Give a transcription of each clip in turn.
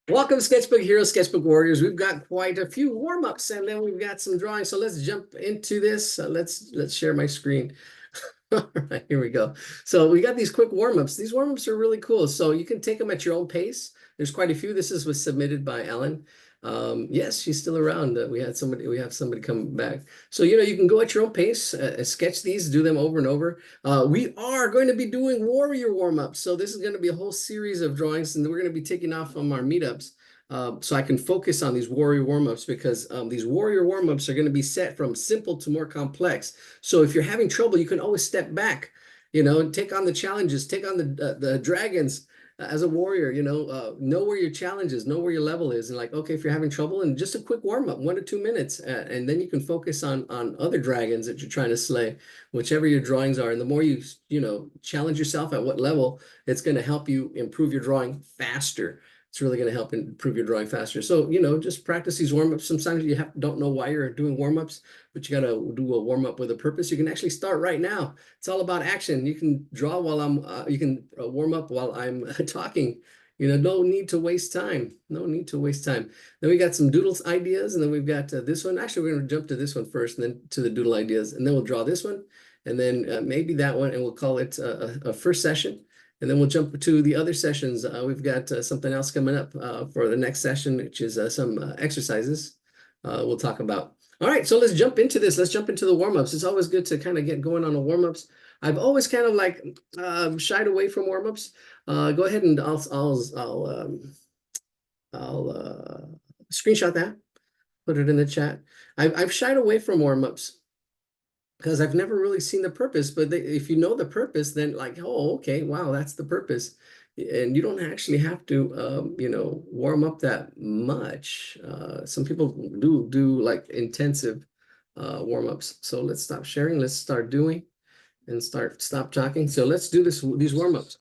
Welcome, Sketchbook Heroes, Sketchbook Warriors. We've got quite a few warm-ups, and then we've got some drawings. So let's jump into this. Let's share my screen. All right, here we go. So we got these quick warm-ups. These warm-ups are really cool. So you can take them at your own pace. There's quite a few. This was submitted by Ellen. Yes, she's still around. We have somebody come back. So you can go at your own pace, sketch these, do them over and over. We are going to be doing warrior warm-ups. So this is going to be a whole series of drawings, and we're going to be taking off from our meetups. So I can focus on these warrior warm-ups because these warrior warm-ups are going to be set from simple to more complex. So if you're having trouble, you can always step back, take on the challenges, take on the dragons as a warrior, know where your challenge is, know where your level is. And like, okay, if you're having trouble, and just a quick warm-up, 1 to 2 minutes, and then you can focus on other dragons that you're trying to slay, whichever your drawings are. And the more you challenge yourself at what level, it's going to help you improve your drawing faster. It's really going to help improve your drawing faster. So, just practice these warm-ups. Sometimes you don't know why you're doing warm-ups, but you got to do a warm-up with a purpose. You can actually start right now. It's all about action. You can draw while you can warm up while I'm talking. No need to waste time. No need to waste time. Then we got some doodles ideas, and then we've got this one. Actually, we're going to jump to this one first, and then to the doodle ideas, and then we'll draw this one, and then maybe that one, and we'll call it a first session. And then we'll jump to the other sessions. We've got something else coming up for the next session, which is some exercises we'll talk about. All right, so let's jump into this. Let's jump into the warm-ups. It's always good to kind of get going on the warm-ups. I've always kind of like shied away from warm-ups. Go ahead and I'll screenshot that, put it in the chat. I've shied away from warm-ups because I've never really seen the purpose. But if you know the purpose, then like, oh, okay, wow, that's the purpose. And you don't actually have to, warm up that much. Some people do like intensive warm-ups. So let's stop sharing. Let's start doing and stop talking. So let's do these warm-ups.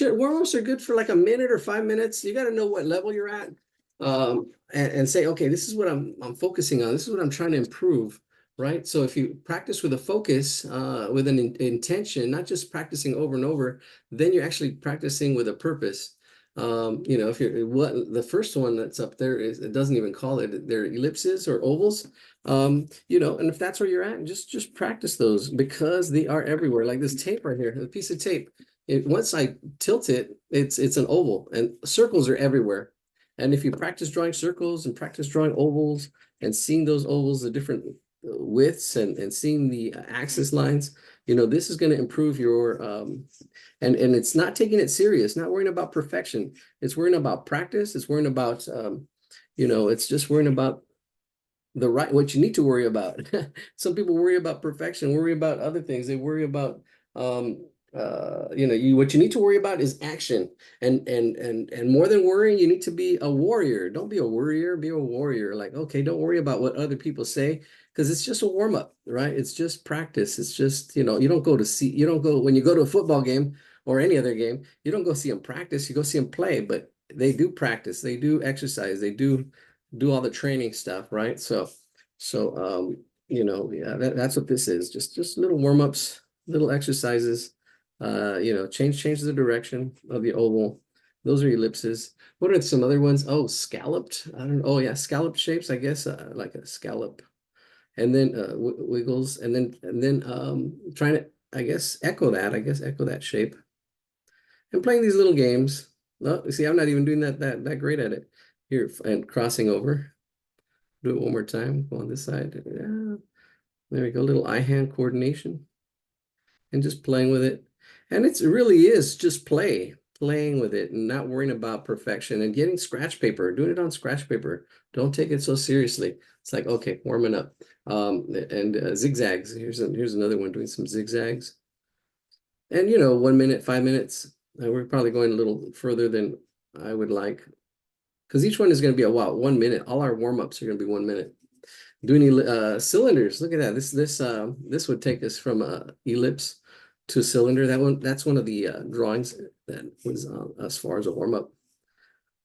Warm-ups are good for like a minute or 5 minutes. You got to know what level you're at, and say, okay, this is what I'm focusing on. This is what I'm trying to improve. Right. So if you practice with a focus, with an intention, not just practicing over and over, then you're actually practicing with a purpose. If the first one that's up there it doesn't even call it, they're ellipses or ovals. And if that's where you're at, just practice those because they are everywhere. Like this tape right here, the piece of tape. Once I tilt it, it's an oval, and circles are everywhere. And if you practice drawing circles and practice drawing ovals and seeing those ovals, the different widths and seeing the axis lines, this is going to improve your and it's not taking it serious, not worrying about perfection. It's worrying about practice. It's worrying about it's just worrying about what you need to worry about. Some people worry about perfection, worry about other things. They worry about what you need to worry about is action, and more than worrying, you need to be a warrior. Don't be a worrier, be a warrior. Like, okay, don't worry about what other people say, because it's just a warm-up, right? It's just practice. It's just, you don't go when you go to a football game or any other game, you don't go see them practice, you go see them play. But they do practice, they do exercise, they do all the training stuff, right? So yeah, that's what this is. Just little warm-ups, little exercises. Change the direction of the oval. Those are ellipses. What are some other ones? Oh, scalloped. I don't know. Oh yeah, scalloped shapes, I guess, like a scallop. And then wiggles, and then trying to, I guess, echo that shape. And playing these little games. Oh, see, I'm not even doing that great at it. Here, and crossing over. Do it one more time. Go on this side. Yeah. There we go. Little eye-hand coordination. And just playing with it. And it really is just playing with it and not worrying about perfection and getting scratch paper, doing it on scratch paper. Don't take it so seriously. It's like, okay, warming up. And zigzags. Here's another one doing some zigzags. And 1 minute, 5 minutes. We're probably going a little further than I would like, because each one is going to be a while. 1 minute. All our warm-ups are going to be 1 minute. Doing cylinders. Look at that. This would take us from ellipse to cylinder. That's one of the drawings that was as far as a warm-up.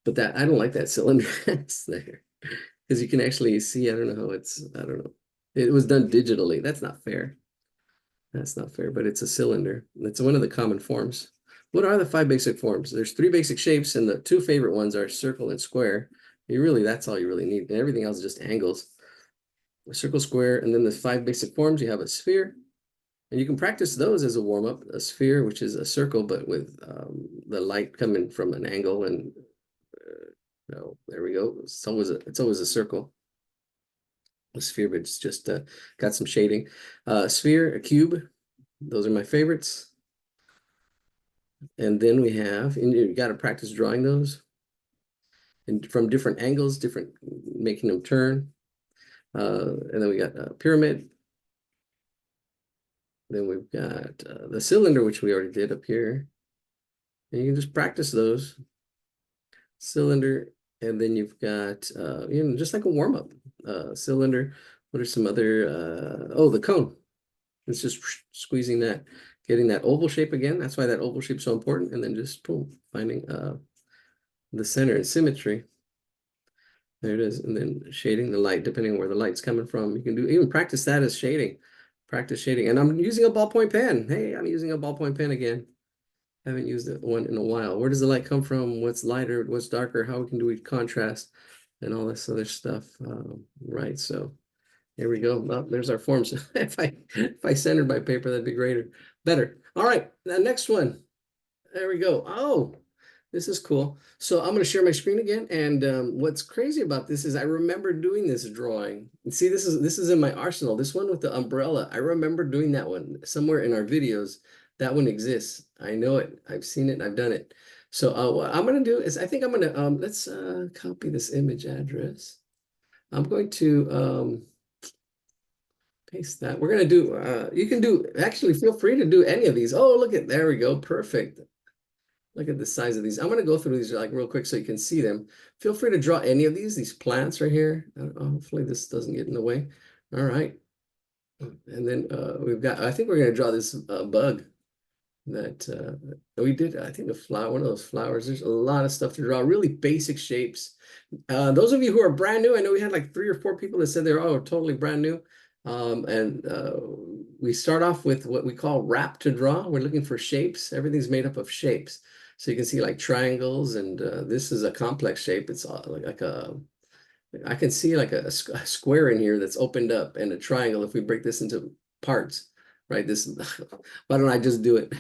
But I don't like that cylinder that's there, because you can actually see, I don't know. It was done digitally. That's not fair. But it's a cylinder. It's one of the common forms. What are the 5 basic forms? There's 3 basic shapes, and the 2 favorite ones are circle and square. That's all you really need. And everything else is just angles. A circle, square, and then the 5 basic forms, you have a sphere. And you can practice those as a warm-up. A sphere, which is a circle, but with the light coming from an angle. And no, there we go. It's always a circle. A sphere, but it's just got some shading. Sphere, a cube. Those are my favorites. And then we have, and you got to practice drawing those. And from different angles, making them turn. And then we got a pyramid. Then we've got the cylinder, which we already did up here. And you can just practice those. Cylinder, and then you've got, just like a warm-up. Cylinder. What are some other, the cone. It's just squeezing that, getting that oval shape again. That's why that oval shape is so important. And then just, boom, finding the center and symmetry. There it is. And then shading the light, depending on where the light's coming from. You can even practice that as shading. Practice shading. And I'm using a ballpoint pen. Hey, I'm using a ballpoint pen again. I haven't used one in a while. Where does the light come from? What's lighter? What's darker? How can do we contrast? And all this other stuff. Right. So here we go. Oh, there's our forms. if I centered my paper, that'd be better. All right. The next one. There we go. Oh, this is cool. So I'm going to share my screen again. And what's crazy about this is I remember doing this drawing. And see, this is in my arsenal. This one with the umbrella. I remember doing that one somewhere in our videos. That one exists. I know it. I've seen it. I've done it. So what I'm going to do is I think I'm going to let's copy this image address. I'm going to paste that. We're going to do you can do actually feel free to do any of these. Oh, look at there we go. Perfect. Look at the size of these. I'm going to go through these like real quick so you can see them. Feel free to draw any of these plants right here. Hopefully this doesn't get in the way. All right. And then we've got, I think we're going to draw this bug that we did. I think one of those flowers. There's a lot of stuff to draw, really basic shapes. Those of you who are brand new, I know we had like 3 or 4 people that said they're totally brand new. We start off with what we call wrap to draw. We're looking for shapes. Everything's made up of shapes. So you can see like triangles, and this is a complex shape. It's I can see like a square in here that's opened up, and a triangle if we break this into parts, right? Why don't I just do it?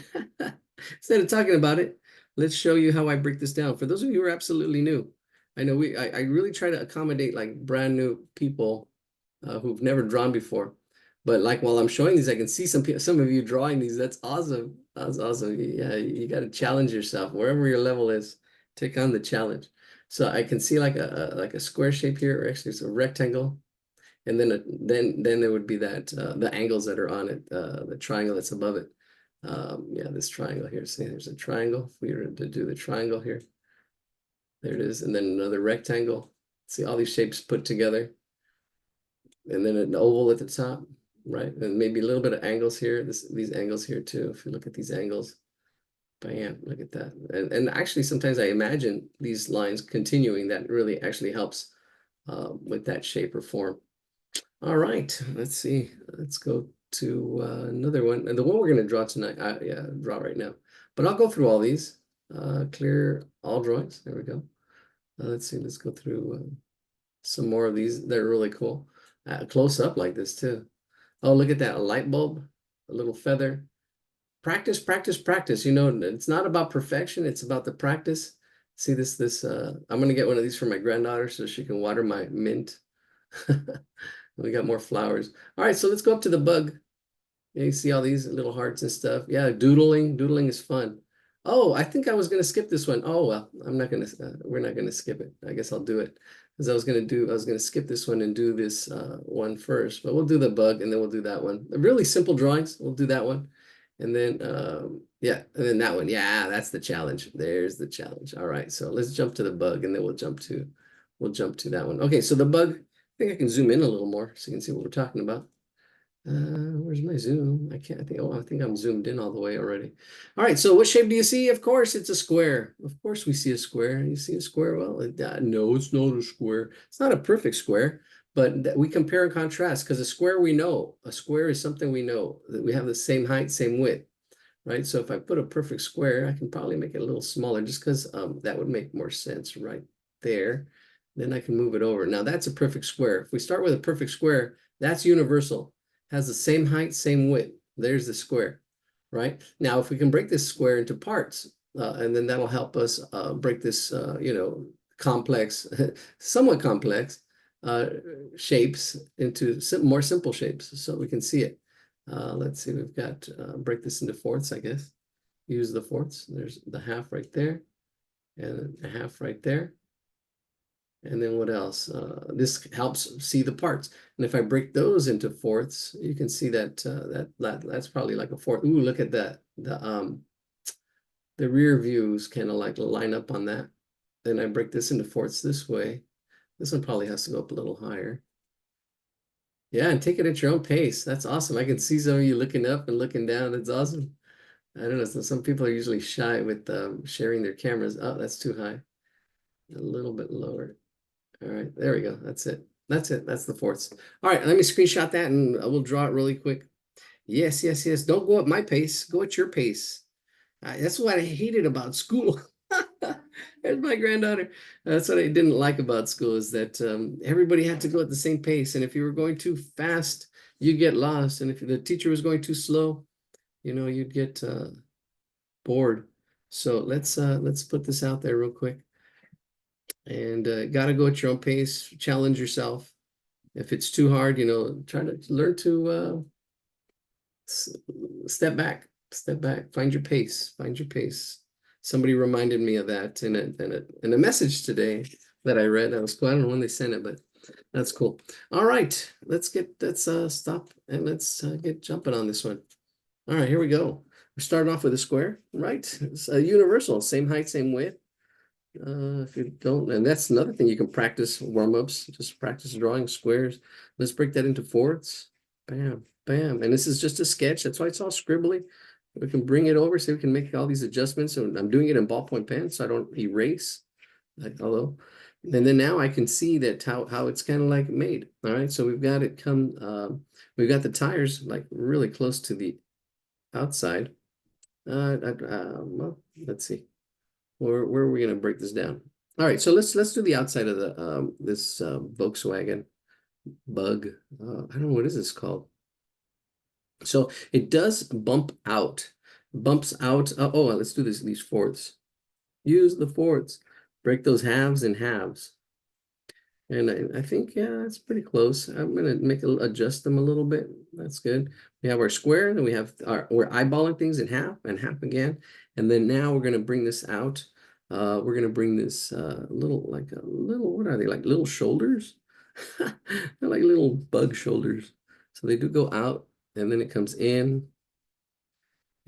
Instead of talking about it, let's show you how I break this down. For those of you who are absolutely new, I know I really try to accommodate like brand new people who've never drawn before. But like while I'm showing these, I can see some of you drawing these. That's awesome. That's awesome. Yeah, you got to challenge yourself wherever your level is. Take on the challenge. So I can see like a square shape here, or actually it's a rectangle, and then there would be that the angles that are on it, the triangle that's above it. Yeah, this triangle here. See, there's a triangle. If we were to do the triangle here, there it is, and then another rectangle. See all these shapes put together, and then an oval at the top. Right, and maybe a little bit of angles here. These angles here too. If you look at these angles, bam, look at that. And actually, sometimes I imagine these lines continuing. That really actually helps with that shape or form. All right, let's see. Let's go to another one. And the one we're going to draw tonight, draw right now. But I'll go through all these. Clear all drawings. There we go. Let's see. Let's go through some more of these. They're really cool. Close up like this too. Oh, look at that, a light bulb, a little feather. Practice, practice, practice. You know, it's not about perfection, it's about the practice. See I'm gonna get one of these for my granddaughter so she can water my mint. We got more flowers. All right, so let's go up to the bug. Yeah, you see all these little hearts and stuff. Yeah, doodling is fun. Oh, I think I was gonna skip this one. Oh, well, we're not gonna skip it. I guess I'll do it. Because I was gonna skip this one and do this one first, but we'll do the bug and then we'll do that one. Really simple drawings. We'll do that one, and then yeah, and then that one. Yeah, that's the challenge. There's the challenge. All right, so let's jump to the bug, and then we'll jump to that one. Okay, so the bug. I think I can zoom in a little more so you can see what we're talking about. Where's my zoom? I think I'm zoomed in all the way already. All right, so what shape do you see? Of course, it's a square. Of course, we see a square. You see a square? Well, no, it's not a square. It's not a perfect square, but we compare and contrast because a square we know. A square is something we know that we have the same height, same width, right? So if I put a perfect square, I can probably make it a little smaller just because that would make more sense right there. Then I can move it over. Now that's a perfect square. If we start with a perfect square, that's universal. Has the same height, same width. There's the square, right? Now if we can break this square into parts, and then that'll help us break this, complex, somewhat complex uh, shapes into more simple shapes so we can see it. Let's see, we've got break this into fourths, I guess. Use the fourths. There's the half right there, and a half right there. And then what else? This helps see the parts. And if I break those into fourths, you can see that that's probably like a fourth. Ooh, look at that. The rear views kind of like line up on that. Then I break this into fourths this way. This one probably has to go up a little higher. Yeah, and take it at your own pace. That's awesome. I can see some of you looking up and looking down. That's awesome. I don't know. So some people are usually shy with sharing their cameras. Oh, that's too high. A little bit lower. All right, there we go. That's it. That's it. That's the fourths. All right, let me screenshot that and we'll draw it really quick. Yes, yes, yes. Don't go at my pace. Go at your pace. That's what I hated about school. There's my granddaughter. That's what I didn't like about school is that everybody had to go at the same pace. And if you were going too fast, you get lost. And if the teacher was going too slow, you'd get bored. So let's put this out there real quick. And got to go at your own pace. Challenge yourself. If it's too hard, try to learn to step back. Step back. Find your pace. Find your pace. Somebody reminded me of that in a message today that I read. That was cool. I don't know when they sent it, but that's cool. All right, let's stop and let's get jumping on this one. All right, here we go. We're starting off with a square, right? It's a universal, same height, same width. If you don't, and that's another thing you can practice warm-ups, just practice drawing squares. Let's break that into fourths. Bam, bam. And this is just a sketch. That's why it's all scribbly. We can bring it over so we can make all these adjustments. So I'm doing it in ballpoint pen so I don't erase. Although, and then now I can see that how it's kind of like made. All right, so we've got it we've got the tires like really close to the outside. Well, let's see. Where are we going to break this down? All right, so let's do the outside of the this Volkswagen Bug. I don't know what is this called. So it does bump out, bumps out. Oh, let's do these fourths. Use the fourths. Break those halves in halves. And I think, yeah, that's pretty close. I'm gonna adjust them a little bit. That's good. We have our square, then we're eyeballing things in half and half again. And then now we're gonna bring this out. We're gonna bring this what are they, like little shoulders? They're like little bug shoulders. So they do go out and then it comes in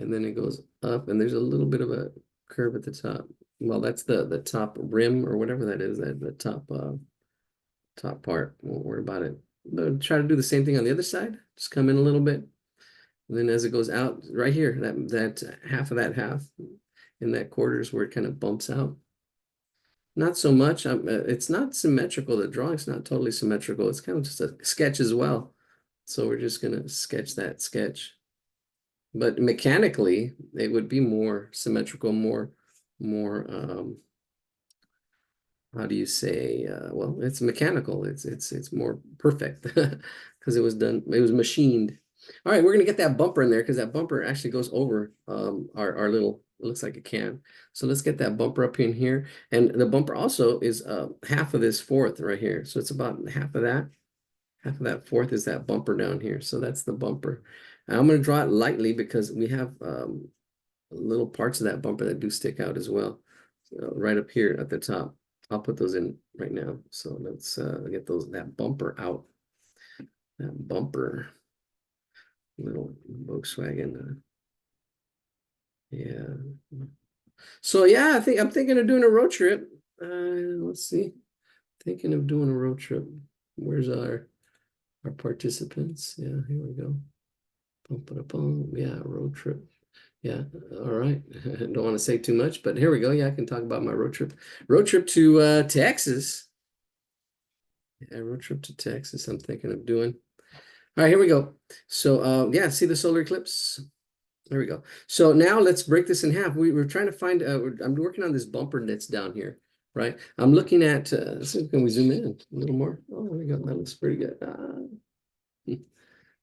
and then it goes up and there's a little bit of a curve at the top. Well, that's the top rim or whatever that is, the top part. Won't worry about it. But try to do the same thing on the other side. Just come in a little bit. And then as it goes out right here, that half of that half in that quarter is where it kind of bumps out. Not so much. It's not symmetrical. The drawing's not totally symmetrical. It's kind of just a sketch as well. So we're just gonna sketch that sketch. But mechanically, it would be more symmetrical, more how do you say, well, it's mechanical. It's more perfect because it was machined. All right, we're gonna get that bumper in there because that bumper actually goes over our little, it looks like a can. So let's get that bumper up in here. And the bumper also is half of this fourth right here. So it's about half of that. Half of that fourth is that bumper down here. So that's the bumper. And I'm gonna draw it lightly because we have little parts of that bumper that do stick out as well. So right up here at the top. I'll put those in right now. So let's get that bumper out. That bumper, little Volkswagen. Yeah. So yeah, I'm thinking of doing a road trip. Let's see. Thinking of doing a road trip. Where's our participants? Yeah, here we go. Yeah, road trip. Yeah, all right. Don't want to say too much, but here we go. Yeah, I can talk about my road trip. Road trip to Texas. Yeah, road trip to Texas. I'm thinking of doing. All right, here we go. So yeah, see the solar eclipse? There we go. So now let's break this in half. We're trying to find, I'm working on this bumper that's down here, right? I'm looking at, so can we zoom in a little more? Oh, there we go. That looks pretty good.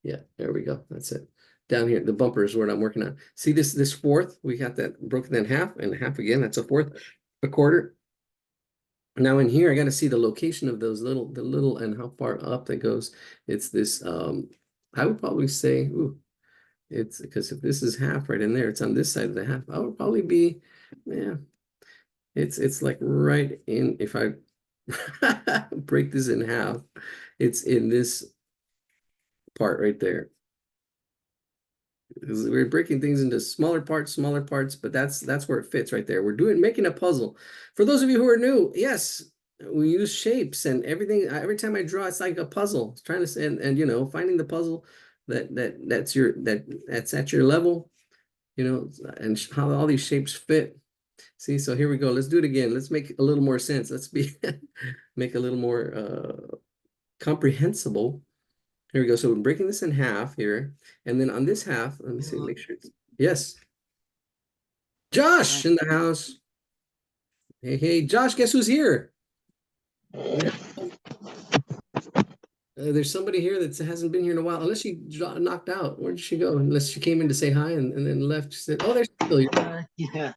Yeah, there we go. That's it. Down here, the bumper is what I'm working on. See this fourth? We got that broken in half and half again. That's a fourth, a quarter. Now in here, I got to see the location of those little and how far up that goes. It's this, I would probably say, ooh, it's because if this is half right in there, it's on this side of the half. I would probably be, yeah, it's like right in, if I break this in half, it's in this part right there. Because we're breaking things into smaller parts, but that's where it fits right there. We're making a puzzle. For those of you who are new, yes, we use shapes and everything. Every time I draw, it's like a puzzle. It's trying to and you know, finding the puzzle that's at your level, you know, and how all these shapes fit. See, so here we go. Let's do it again. Let's make a little more sense. Let's be make a little more comprehensible. Here we go. So we're breaking this in half here. And then on this half, let me see, make sure it's, yes. Josh in the house. Hey, hey, Josh, guess who's here? Yeah. There's somebody here that hasn't been here in a while, unless she knocked out. Where did she go? Unless she came in to say hi and then left. She said, "Oh, there's still here." Yeah.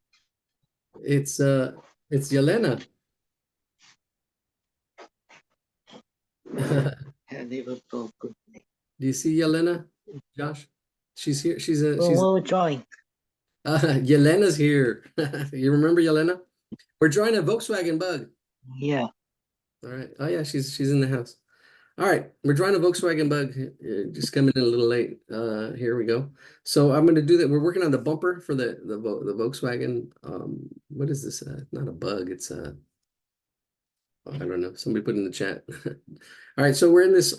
It's Yelena. Do Liverpool. you see Yelena, Josh? She's here. Well, we'll join. Yelena's here. You remember Yelena? We're drawing a Volkswagen Bug. Yeah. All right. Oh yeah, she's in the house. All right, we're drawing a Volkswagen Bug. Just coming in a little late. Here we go. So I'm going to do that. We're working on the bumper for the Volkswagen. What is this? Not a bug. It's I don't know. Somebody put in the chat. All right, so we're in this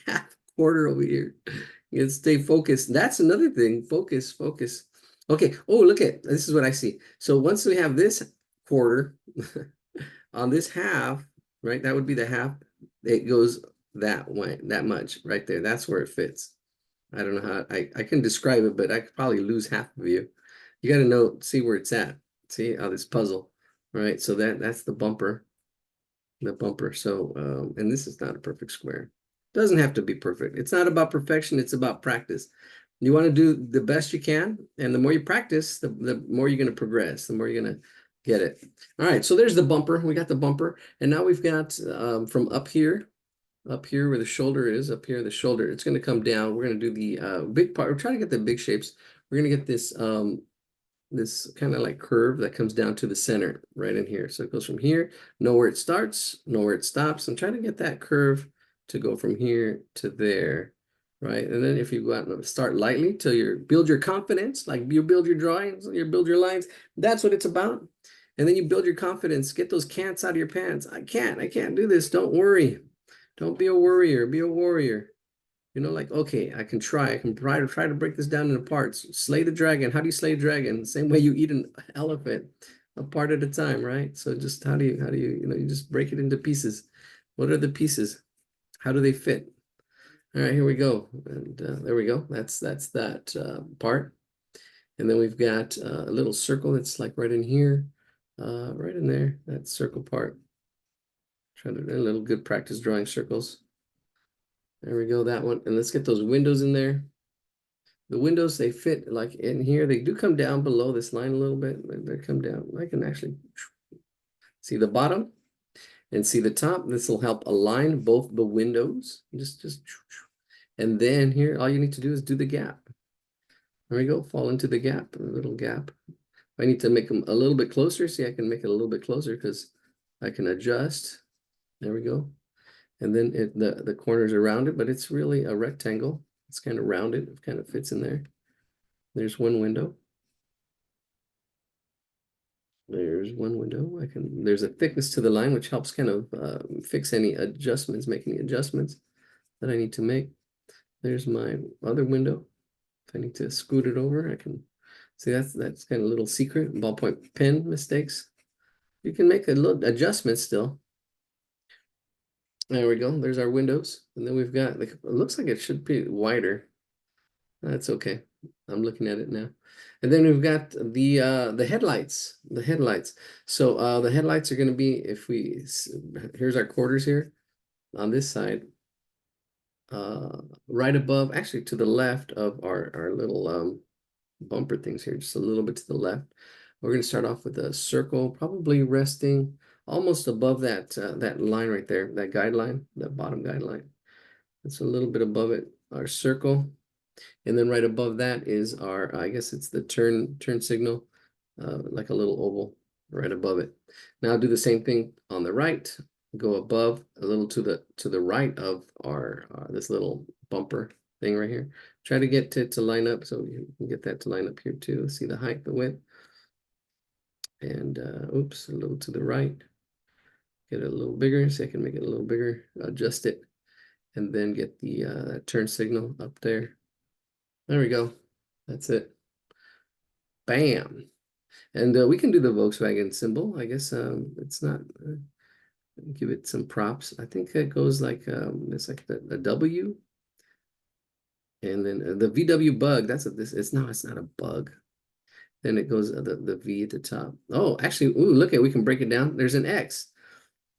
half quarter over here. You stay focused. That's another thing. Focus, focus. Okay. Oh, look at this is what I see. So once we have this quarter on this half, right? That would be the half. It goes that way, that much right there. That's where it fits. I don't know how I can describe it, but I could probably lose half of you. You got to know, see where it's at. See how this puzzle, right? So that's the bumper. So, and this is not a perfect square. Doesn't have to be perfect. It's not about perfection. It's about practice. You want to do the best you can, and the more you practice, the more you're going to progress, the more you're going to get it. All right, so there's the bumper. We got the bumper, and now we've got from up here where the shoulder is, up here, the shoulder, it's going to come down. We're going to do the big part. We're trying to get the big shapes. We're going to get this kind of like curve that comes down to the center right in here. So it goes from here, know where it starts, know where it stops. I'm trying to get that curve to go from here to there, right? And then if you go out and start lightly till you build your confidence, like you build your drawings, you build your lines, that's what it's about. And then you build your confidence, get those can'ts out of your pants. I can't do this. Don't worry. Don't be a worrier, be a warrior. You know, like, okay, I can try. I can try to break this down into parts. Slay the dragon. How do you slay a dragon? Same way you eat an elephant, a part at a time, right? So just how do you, you know, you just break it into pieces. What are the pieces? How do they fit? All right, here we go. And there we go. That's that part. And then we've got a little circle that's like right in here, right in there, that circle part. Try to do a little good practice drawing circles. There we go, that one. And let's get those windows in there. The windows, they fit like in here. They do come down below this line a little bit. They come down. I can actually see the bottom and see the top. This will help align both the windows. And then here, all you need to do is do the gap. There we go, fall into the gap, a little gap. I need to make them a little bit closer. See, I can make it a little bit closer because I can adjust. There we go. And then the corners around it, but it's really a rectangle. It's kind of rounded. It kind of fits in there. There's one window. There's one window. There's a thickness to the line, which helps kind of fix any adjustments, make any adjustments that I need to make. There's my other window. If I need to scoot it over, I can see that's kind of a little secret. Ballpoint pen mistakes. You can make a little adjustment still. There we go. There's our windows. And then we've got, like, it looks like it should be wider. That's okay. I'm looking at it now. And then we've got the headlights. The headlights. So the headlights are going to be, if we here's our quarters here on this side, right above, actually to the left of our little bumper things here, just a little bit to the left. We're going to start off with a circle, probably resting almost above that line right there, that guideline, that bottom guideline. It's a little bit above it, our circle. And then right above that is our, I guess it's the turn signal, like a little oval right above it. Now do the same thing on the right. Go above a little to the right of our this little bumper thing right here. Try to get it to line up so you can get that to line up here too. See the height, the width, and oops, a little to the right. Get it a little bigger so I can make it a little bigger. Adjust it, and then get the turn signal up there. There we go. That's it. Bam. And we can do the Volkswagen symbol. I guess it's not, give it some props. I think it goes like, it's like the W. And then the VW bug, that's what this is. No, it's not a bug. Then it goes the V at the top. Oh, actually, ooh, look at, we can break it down. There's an X.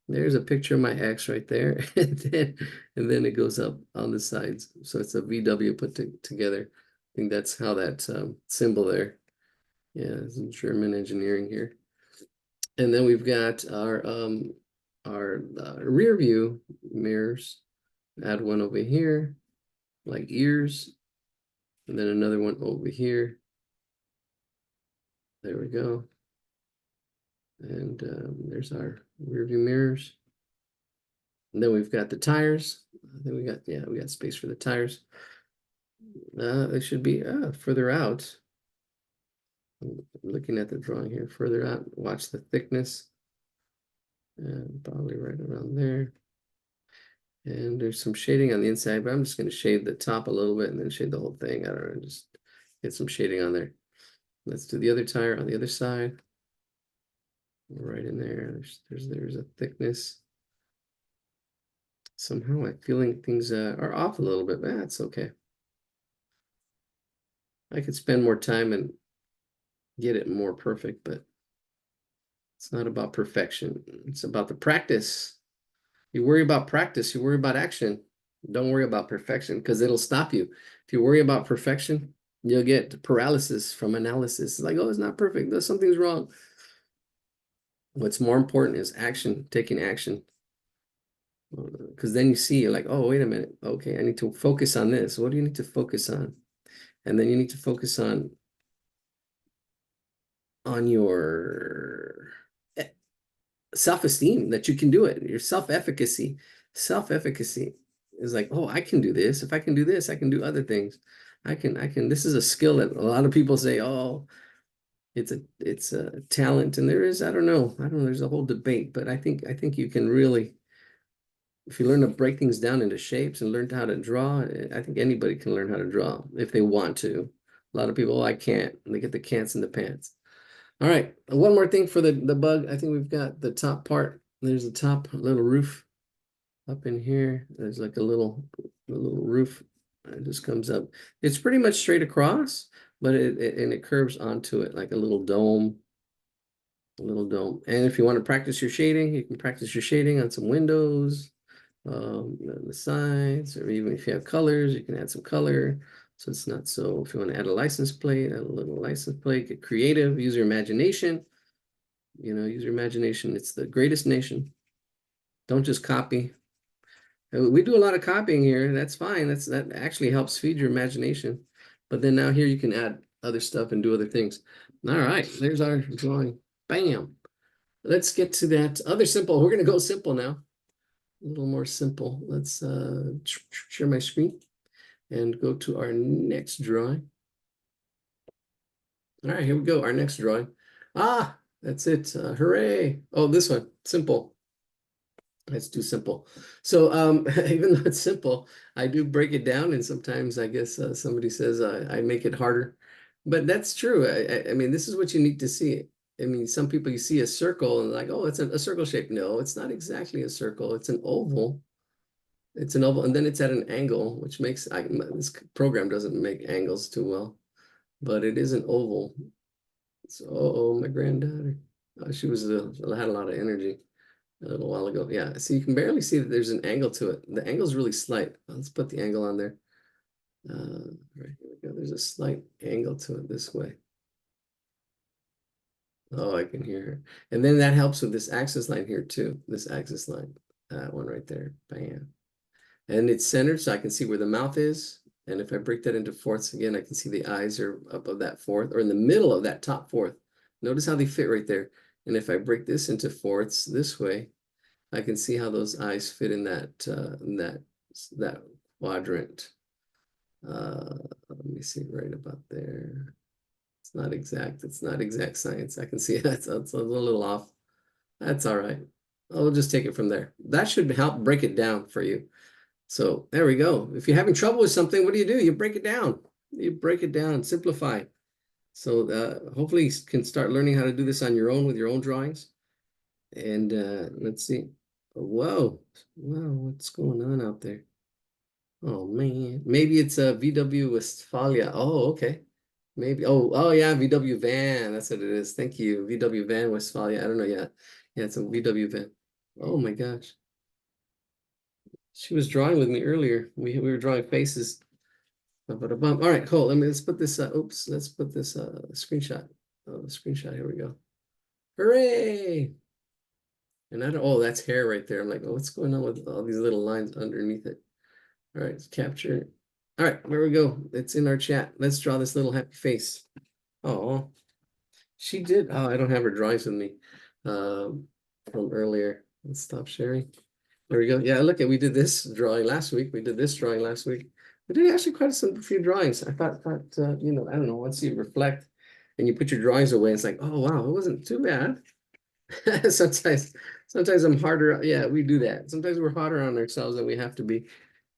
There's a picture of my X right there. And then it goes up on the sides. So it's a VW put together. I think that's how that symbol there. Yeah, it's German engineering here. And then we've got our rear view mirrors. Add one over here, like ears, and then another one over here. There we go. And there's our rear view mirrors. And then we've got the tires. I think we got space for the tires. They should be further out. I'm looking at the drawing here, further out. Watch the thickness. And probably right around there. And there's some shading on the inside, but I'm just going to shade the top a little bit and then shade the whole thing. I don't know, just get some shading on there. Let's do the other tire on the other side. Right in there. There's a thickness. Somehow I'm feeling things are off a little bit, but that's okay. I could spend more time and get it more perfect, but it's not about perfection. It's about the practice. You worry about practice, you worry about action. Don't worry about perfection because it'll stop you. If you worry about perfection, you'll get paralysis from analysis. It's like, oh, it's not perfect. There's something's wrong. What's more important is action, taking action. Because then you see, you're like, oh, wait a minute. Okay, I need to focus on this. What do you need to focus on? And then you need to focus on your self-esteem that you can do it, your self-efficacy. Self-efficacy is like, oh, I can do this. If I can do this, I can do other things. I can, this is a skill that a lot of people say, oh, it's a talent. And there is, I don't know, there's a whole debate, but I think you can really, if you learn to break things down into shapes and learn how to draw, I think anybody can learn how to draw if they want to. A lot of people, oh, I can't. And they get the can'ts in the pants. All right, one more thing for the bug. I think we've got the top part. There's the top little roof up in here. There's like a little roof. It just comes up. It's pretty much straight across, but it curves onto it like a little dome. A little dome. And if you want to practice your shading, you can practice your shading on some windows, the sides, or even if you have colors, you can add some color. So it's not so, if you want to add a license plate, add a little license plate, get creative, use your imagination. Use your imagination. It's the greatest nation. Don't just copy. We do a lot of copying here. That's fine. That actually helps feed your imagination. But then now here you can add other stuff and do other things. All right, there's our drawing. Bam. Let's get to that other simple. We're going to go simple now. A little more simple. Let's share my screen and go to our next drawing. All right, here we go. Our next drawing. Ah, that's it. Hooray. Oh, this one. Simple. Let's do simple. So even though it's simple, I do break it down, and sometimes I guess somebody says I make it harder. But that's true. I mean, this is what you need to see. I mean, some people, you see a circle and like, oh, it's a circle shape. No, it's not exactly a circle. It's an oval. It's an oval, and then it's at an angle, which makes this program doesn't make angles too well. but it is an oval. So, oh, my granddaughter. She was had a lot of energy a little while ago. Yeah, so you can barely see that there's an angle to it. The angle is really slight. Let's put the angle on there. Right, here we go. There's a slight angle to it this way. Oh, I can hear her. And then that helps with this axis line here too. This axis line, that one right there. Bam. And it's centered so I can see where the mouth is. And if I break that into fourths again, I can see the eyes are up of that fourth or in the middle of that top fourth. Notice how they fit right there. And if I break this into fourths this way, I can see how those eyes fit in that quadrant. Let me see right about there. It's not exact. It's not exact science. I can see it's a little off. That's all right. I'll just take it from there. That should help break it down for you. So there we go. If you're having trouble with something, what do? You break it down. You break it down, simplify. So hopefully you can start learning how to do this on your own with your own drawings. And let's see. Whoa, wow, what's going on out there? Oh man, maybe it's a VW Westphalia. Oh, okay. Maybe. Oh yeah, VW van. That's what it is. Thank you. VW van Westphalia. I don't know yet. Yeah, it's a VW van. Oh my gosh. She was drawing with me earlier. We were drawing faces. All right, hold. Let's put this oops, let's put this screenshot. Oh, screenshot. Here we go. Hooray! And I don't, oh, that's hair right there. I'm like, oh, what's going on with all these little lines underneath it? All right, capture. All right, there we go. It's in our chat. Let's draw this little happy face. Oh, she did. Oh, I don't have her drawings with me from earlier. Let's stop sharing. There we go. Yeah, look at we did this drawing last week. We did this drawing last week. We did actually quite a few drawings. I thought you know, I don't know, once you reflect and you put your drawings away, it's like, oh wow, it wasn't too bad. Sometimes I'm harder. Yeah, we do that. Sometimes we're harder on ourselves than we have to be.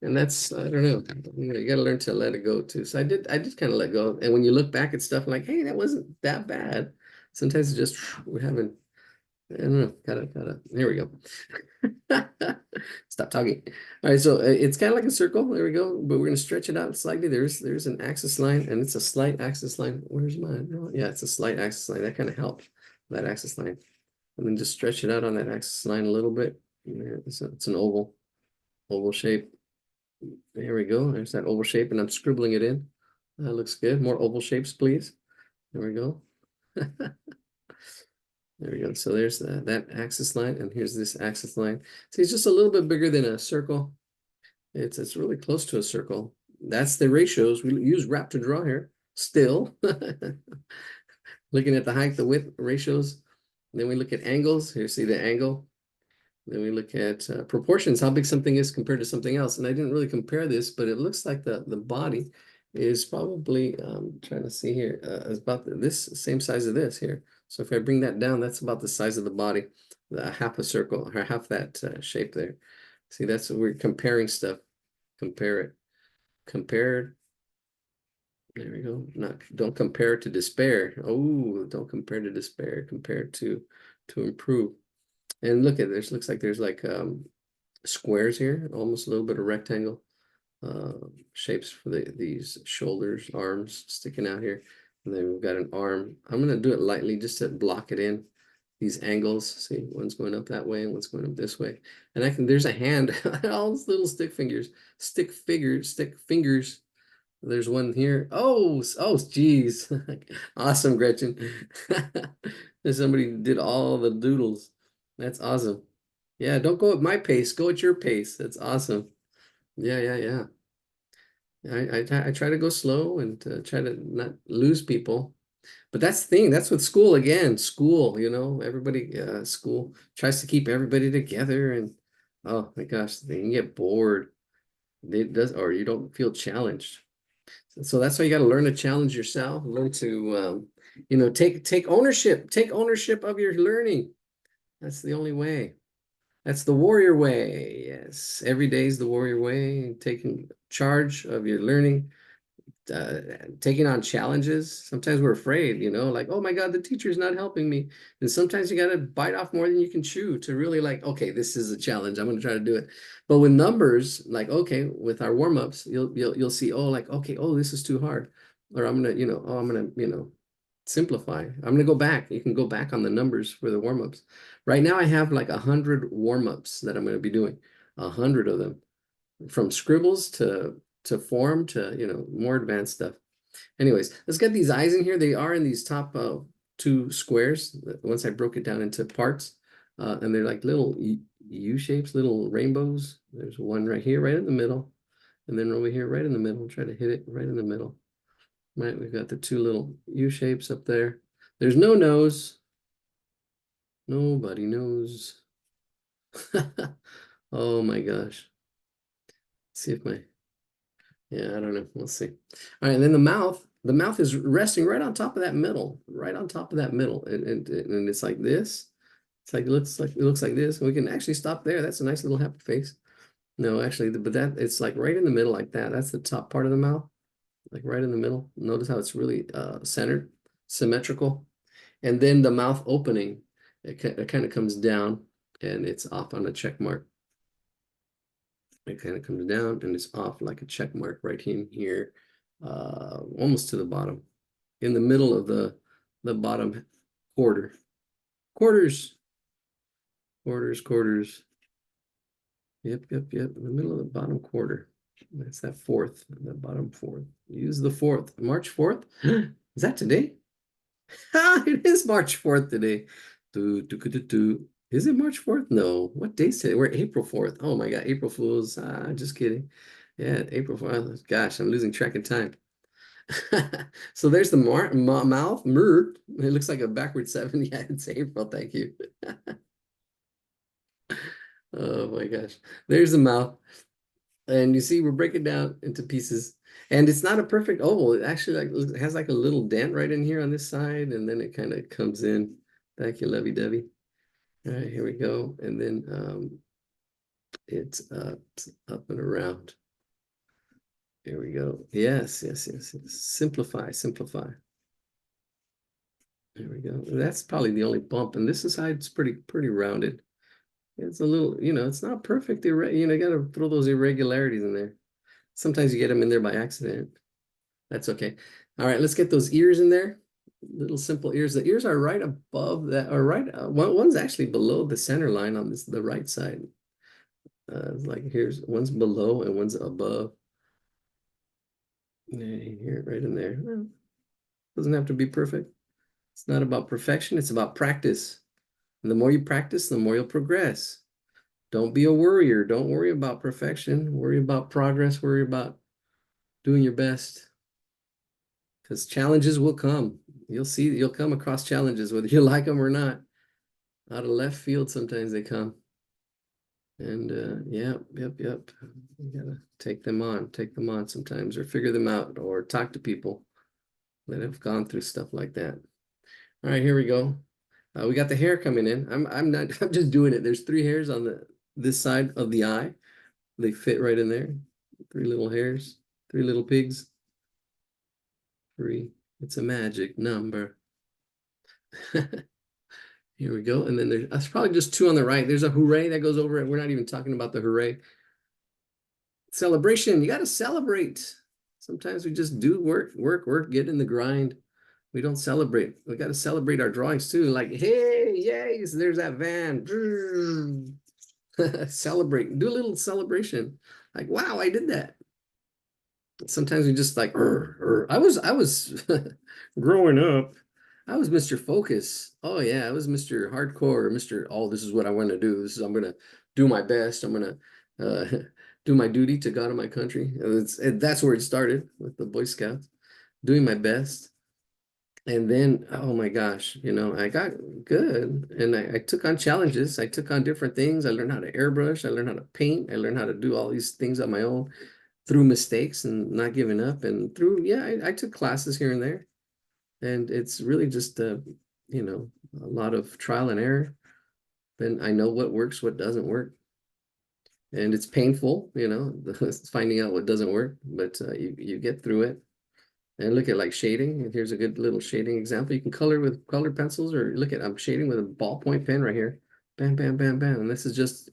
And that's, I don't know, you got to learn to let it go too. So I did kind of let go. And when you look back at stuff like, hey, that wasn't that bad. Sometimes it's just, we're having, I don't know, here we go. Stop talking. All right, so it's kind of like a circle. There we go. But we're going to stretch it out slightly. There's an axis line, and it's a slight axis line. Where's mine? Oh, yeah, it's a slight axis line. That kind of helps, that axis line. And then just stretch it out on that axis line a little bit. Yeah, it's an oval shape. There we go. There's that oval shape, and I'm scribbling it in. That looks good. More oval shapes, please. There we go. There we go. So there's that axis line, and here's this axis line. See, it's just a little bit bigger than a circle. It's really close to a circle. That's the ratios. We use wrap to draw here. Still. Looking at the height, the width ratios. Then we look at angles. Here, see the angle. Then we look at proportions, how big something is compared to something else. And I didn't really compare this, but it looks like the body is probably, trying to see here, is about this same size of this here. So if I bring that down, that's about the size of the body, half a circle, or half that shape there. See, that's what we're comparing stuff. Compare it. Compared. There we go. Don't compare to despair. Oh, don't compare to despair. Compare to improve. And look at this. Looks like there's like squares here, almost a little bit of rectangle shapes for these shoulders, arms sticking out here. And then we've got an arm. I'm gonna do it lightly just to block it in. These angles, see, one's going up that way and one's going up this way. And there's a hand, all these little stick fingers. There's one here. Oh, geez. Awesome, Gretchen. There's somebody who did all the doodles. That's awesome. Yeah, don't go at my pace. Go at your pace. That's awesome. Yeah. I try to go slow and try to not lose people. But that's the thing. That's with school again. School, you know, everybody, school tries to keep everybody together. And oh my gosh, you get bored. It does, or you don't feel challenged. So that's why you got to learn to challenge yourself. Learn to, you know, take ownership. Take ownership of your learning. That's the only way. That's the warrior way. Yes, every day is the warrior way. Taking charge of your learning, uh, taking on challenges. Sometimes we're afraid, you know, like, oh my God, the teacher's not helping me. And sometimes you got to bite off more than you can chew to really like, okay, this is a challenge. I'm going to try to do it. But with numbers, like, okay, with our warm-ups, you'll see, oh, like, okay, oh, this is too hard. or I'm gonna, I'm gonna, simplify. I'm gonna go back. You can go back on the numbers for the warm-ups. Right now I have like 100 warm-ups that I'm gonna be doing, 100 of them, from scribbles to form to, more advanced stuff. Anyways, let's get these eyes in here. They are in these top two squares. Once I broke it down into parts, and they're like little U shapes, little rainbows. There's one right here, right in the middle, and then over here, right in the middle. Try to hit it right in the middle. Right, we've got the two little U shapes up there. There's no nose. Nobody knows. Oh my gosh. See if my, yeah, I don't know. We'll see. All right, and then the mouth is resting right on top of that middle, right on top of that middle. And it's like this. It's like it looks like this. We can actually stop there. That's a nice little happy face. No, actually, but that it's like right in the middle like that. That's the top part of the mouth, like right in the middle. Notice how it's really centered, symmetrical. And then the mouth opening, it kind of comes down and it's off on a check mark. It kind of comes down and it's off like a check mark right in here, almost to the bottom, in the middle of the bottom quarter. Quarters, quarters. Yep. In the middle of the bottom quarter. That's that fourth, the bottom fourth. Use the fourth. March 4th. Is that today? It is March 4th today. Is it March 4th? No. What day is today? We're April 4th. Oh my God, April Fools. Just kidding. Yeah, April 4th. Gosh, I'm losing track of time. So there's the mouth. It looks like a backward seven. Yeah, it's April. Thank you. Oh my gosh. There's the mouth. And you see, we're breaking down into pieces. And it's not a perfect oval. It actually like has like a little dent right in here on this side, and then it kind of comes in. Thank you, lovey-dovey. All right, here we go. And then it's up and around. Here we go. Yes. Simplify. There we go. And that's probably the only bump. And this side's pretty rounded. It's a little, it's not perfect. You got to throw those irregularities in there. Sometimes you get them in there by accident. That's okay. All right, let's get those ears in there. Little simple ears. The ears are right above that, or right, one's actually below the center line on the right side. Like here's one's below and one's above. Here, right in there. Well, doesn't have to be perfect. It's not about perfection, it's about practice. And the more you practice, the more you'll progress. Don't be a worrier. Don't worry about perfection. Worry about progress. Worry about doing your best. Because challenges will come. You'll come across challenges, whether you like them or not. Out of left field, sometimes they come. And yep. You gotta take them on sometimes, or figure them out, or talk to people that have gone through stuff like that. All right, here we go. We got the hair coming in. I'm not. I'm just doing it. There's 3 hairs on this side of the eye. They fit right in there. 3 little hairs. 3 little pigs. 3. It's a magic number. Here we go. And then that's probably just 2 on the right. There's a hooray that goes over it. We're not even talking about the hooray. Celebration. You got to celebrate. Sometimes we just do work, get in the grind. We don't celebrate. We got to celebrate our drawings too. Like, hey, yay, so there's that van. Celebrate. Do a little celebration. Like, wow, I did that. Sometimes we just like, I was growing up. I was Mr. Focus. Oh yeah, I was Mr. Hardcore, Mr. Oh, this is what I want to do. I'm gonna do my best. I'm gonna do my duty to God and my country. That's where it started with the Boy Scouts, doing my best. And then, oh my gosh, I got good and I took on challenges. I took on different things. I learned how to airbrush. I learned how to paint. I learned how to do all these things on my own through mistakes and not giving up. And yeah, I took classes here and there. And it's really just, a lot of trial and error. Then I know what works, what doesn't work. And it's painful, finding out what doesn't work, but you get through it. And look at like shading. And here's a good little shading example. You can color with colored pencils, or look at, I'm shading with a ballpoint pen right here. Bam. And this is just,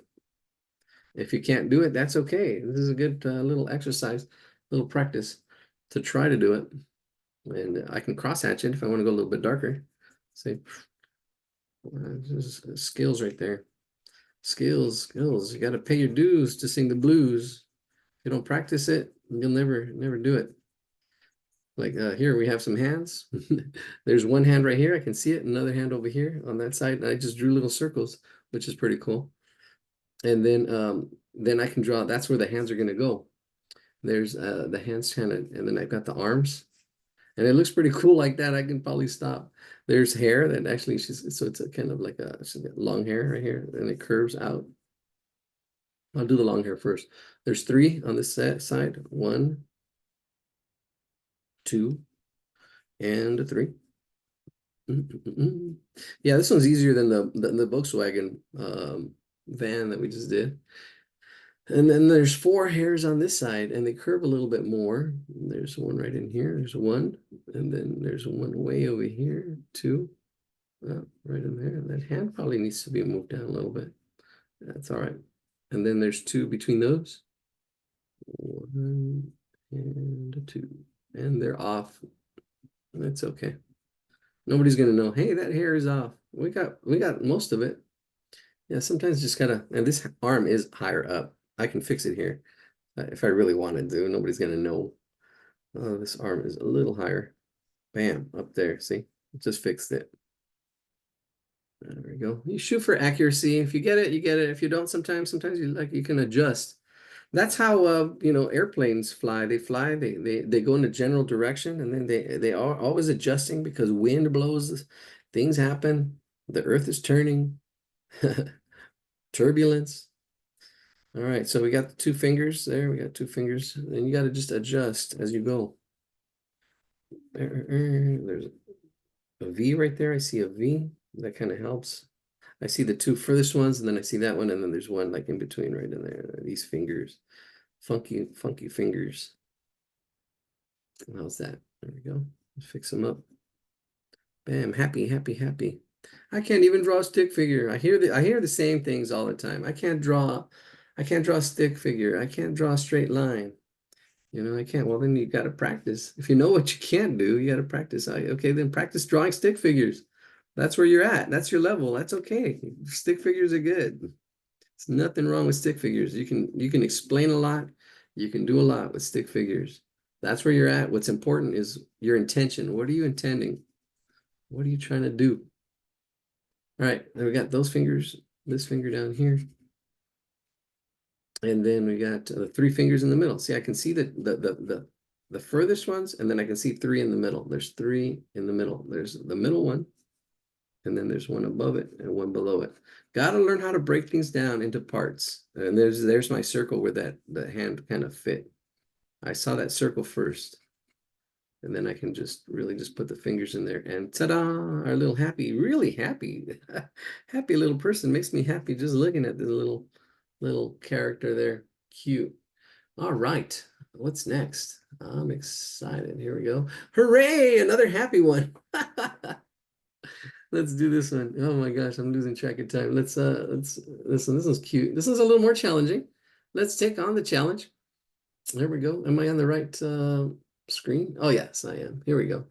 if you can't do it, that's okay. This is a good little exercise, little practice to try to do it. And I can cross hatch it if I want to go a little bit darker. Say, just skills right there. Skills, skills. You got to pay your dues to sing the blues. If you don't practice it, you'll never do it. Like here we have some hands. There's one hand right here. I can see it. Another hand over here on that side. And I just drew little circles, which is pretty cool. And then I can draw. That's where the hands are going to go. There's the hands kind of, and then I've got the arms. And it looks pretty cool like that. I can probably stop. There's hair that actually so it's a kind of like she's got long hair right here, and it curves out. I'll do the long hair first. There's three on this side. One, two, and a three. Yeah, this one's easier than the Volkswagen van that we just did. And then there's four hairs on this side, and they curve a little bit more. There's one right in here. There's one, and then there's one way over here. Two, right in there. That hand probably needs to be moved down a little bit. That's all right. And then there's two between those. One and two, and they're off. That's okay. Nobody's gonna know. Hey, that hair is off. We got most of it. Yeah, sometimes just gotta. And this arm is higher up. I can fix it here if I really wanted to. Nobody's gonna know. Oh, this arm is a little higher. Bam, up there. See, just fixed it. There we go. You shoot for accuracy. If you get it, you get it. If you don't, sometimes you can adjust. That's how airplanes fly. They fly. They go in a general direction, and then they are always adjusting because wind blows. Things happen. The Earth is turning. Turbulence. All right, so we got the two fingers there. We got two fingers, and you got to just adjust as you go. There's a V right there. I see a V. That kind of helps. I see the two furthest ones, and then I see that one, and then there's one like in between right in there. These fingers. Funky, funky fingers. How's that? There we go. Fix them up. Bam, happy, happy, happy. I can't even draw a stick figure. I hear the same things all the time. I can't draw a stick figure. I can't draw a straight line. I can't. Well, then you got to practice. If you know what you can't do, you got to practice. Okay, then practice drawing stick figures. That's where you're at. That's your level. That's okay. Stick figures are good. There's nothing wrong with stick figures. You can explain a lot. You can do a lot with stick figures. That's where you're at. What's important is your intention. What are you intending? What are you trying to do? All right, then we got those fingers, this finger down here. And then we got the three fingers in the middle. See, I can see the furthest ones, and then I can see three in the middle. There's three in the middle. There's the middle one, and then there's one above it and one below it. Got to learn how to break things down into parts. And there's my circle where the hand kind of fit. I saw that circle first. And then I can just really just put the fingers in there, and ta-da, our little happy, really happy, happy little person. Makes me happy just looking at the little character there. Cute. All right, what's next? I'm excited. Here we go. Hooray, another happy one. Let's do this one. Oh my gosh, I'm losing track of time. Let's this one's cute. This one's a little more challenging. Let's take on the challenge. There we go. Am I on the right screen? Oh, yes, I am. Here we go.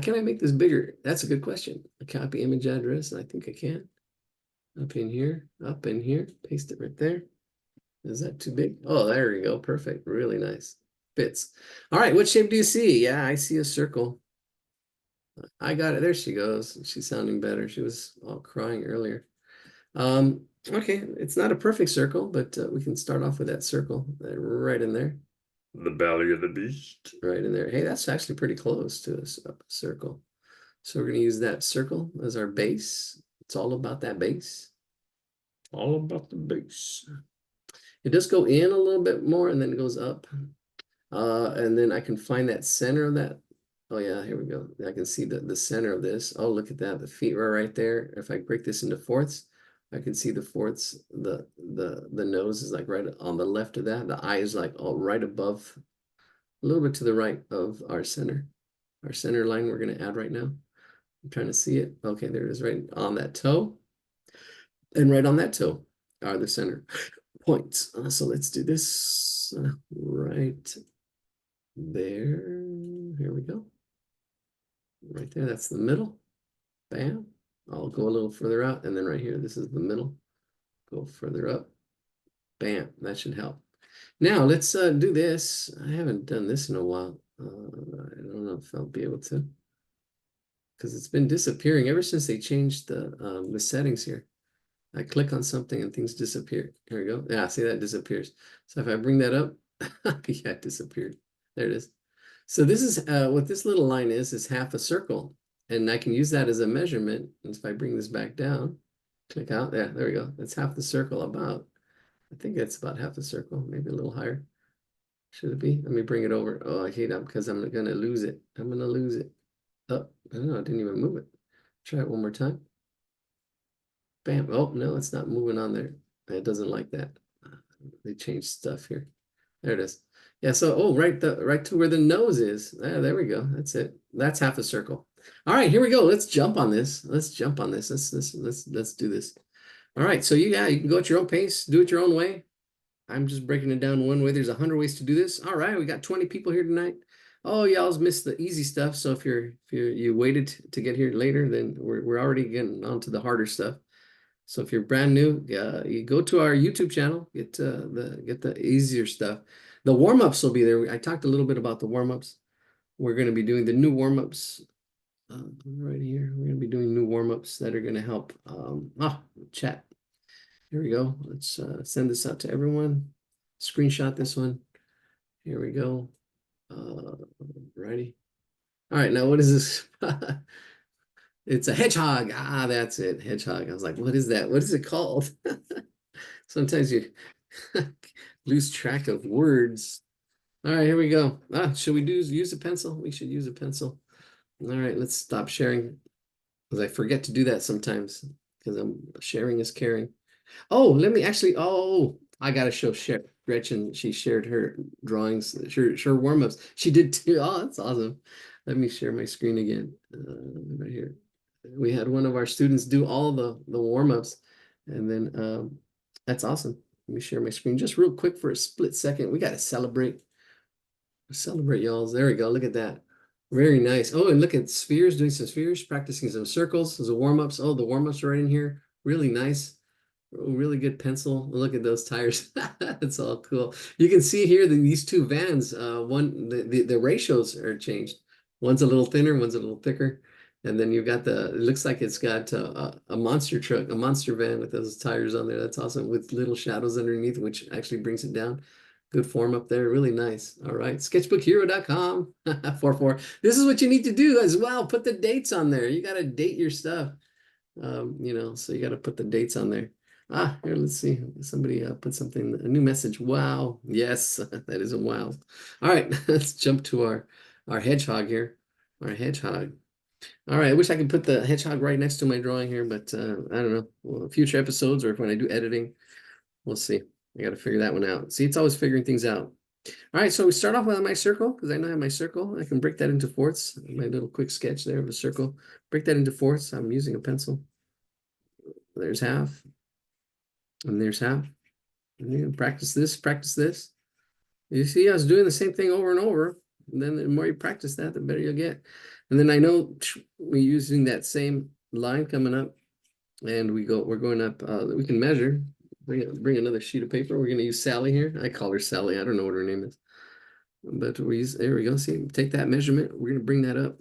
Can I make this bigger? That's a good question. A copy image address. I think I can. Up in here, paste it right there. Is that too big? Oh, there we go. Perfect. Really nice. Fits. All right, what shape do you see? Yeah, I see a circle. I got it. There she goes. She's sounding better. She was all crying earlier. Okay, it's not a perfect circle, but we can start off with that circle right in there. The belly of the beast. Right in there. Hey, that's actually pretty close to a circle. So we're going to use that circle as our base. It's all about that base. All about the base. It does go in a little bit more, and then it goes up. And then I can find that center of that. Oh yeah, here we go. I can see the center of this. Oh, look at that. The feet are right there. If I break this into fourths, I can see the fourths. The nose is like right on the left of that. The eye is like all right above, a little bit to the right of our center line we're going to add right now. I'm trying to see it. Okay, there it is right on that toe. And right on that toe are the center points. So let's do this right there. Here we go. Right there, that's the middle. Bam. I'll go a little further out, and then right here, this is the middle. Go further up. Bam. That should help. Now let's do this. I haven't done this in a while. I don't know if I'll be able to, because it's been disappearing ever since they changed the settings here. I click on something and things disappear. Here we go. Yeah, see that disappears. So if I bring that up, yeah, it disappeared. There it is. So this is what this little line is half a circle. And I can use that as a measurement. And if I bring this back down, click out, yeah, there we go. That's half the circle about. I think it's about half the circle, maybe a little higher. Should it be? Let me bring it over. Oh, I hate that because I'm gonna lose it. I'm gonna lose it. Oh, no, I didn't even move it. Try it one more time. Bam. Oh, no, it's not moving on there. It doesn't like that. They changed stuff here. There it is. Yeah, so oh, right to where the nose is. There we go. That's it. That's half a circle. All right, here we go. Let's jump on this. Let's jump on this. Let's do this. All right, so you can go at your own pace, do it your own way. I'm just breaking it down one way. There's 100 ways to do this. All right, we got 20 people here tonight. Oh, y'all's missed the easy stuff. So if you waited to get here later, then we're already getting on to the harder stuff. So if you're brand new, you go to our YouTube channel, get the easier stuff. The warm-ups will be there. I talked a little bit about the warm-ups. We're going to be doing the new warm-ups right here. We're going to be doing new warm-ups that are going to help. Chat. Here we go. Let's send this out to everyone. Screenshot this one. Here we go. Righty. All right, now what is this? It's a hedgehog. Ah, that's it. Hedgehog. I was like, what is that? What is it called? Sometimes you lose track of words. All right, here we go. Should we use a pencil? We should use a pencil. All right, let's stop sharing because I forget to do that sometimes because sharing is caring. Oh, let me actually. Oh, I gotta show Gretchen. She shared her drawings, her warm-ups. She did too. Oh, that's awesome. Let me share my screen again. Right here. We had one of our students do all the warm-ups, and then that's awesome. Let me share my screen just real quick for a split second. We gotta celebrate y'all. There we go. Look at that. Very nice. Oh, and look at spheres, doing some spheres, practicing some circles. Those are warm-ups. Oh, the warm-ups are right in here. Really nice. Oh, really good pencil. Look at those tires. That's all cool. You can see here that these two vans, the ratios are changed. One's a little thinner, one's a little thicker. And then you've got it looks like it's got a monster truck, a monster van with those tires on there. That's awesome with little shadows underneath, which actually brings it down. Good form up there. Really nice. All right. Sketchbookhero.com 44. This is what you need to do as well. Put the dates on there. You got to date your stuff. So you got to put the dates on there. Here, let's see. Somebody put something, a new message. Wow. Yes, that is a wow. All right, let's jump to our hedgehog here. Our hedgehog. All right, I wish I could put the hedgehog right next to my drawing here, but I don't know. Well, future episodes or when I do editing, we'll see. I got to figure that one out. See, it's always figuring things out. All right, so we start off with my circle because I know I have my circle. I can break that into fourths. My little quick sketch there of a circle. Break that into fourths. I'm using a pencil. There's half. And there's half. And you practice this, practice this. You see, I was doing the same thing over and over. And then the more you practice that, the better you'll get. And then I know we're using that same line coming up, and we're going up. We can measure. Bring another sheet of paper. We're going to use Sally here. I call her Sally. I don't know what her name is, but there we go. See, take that measurement. We're going to bring that up.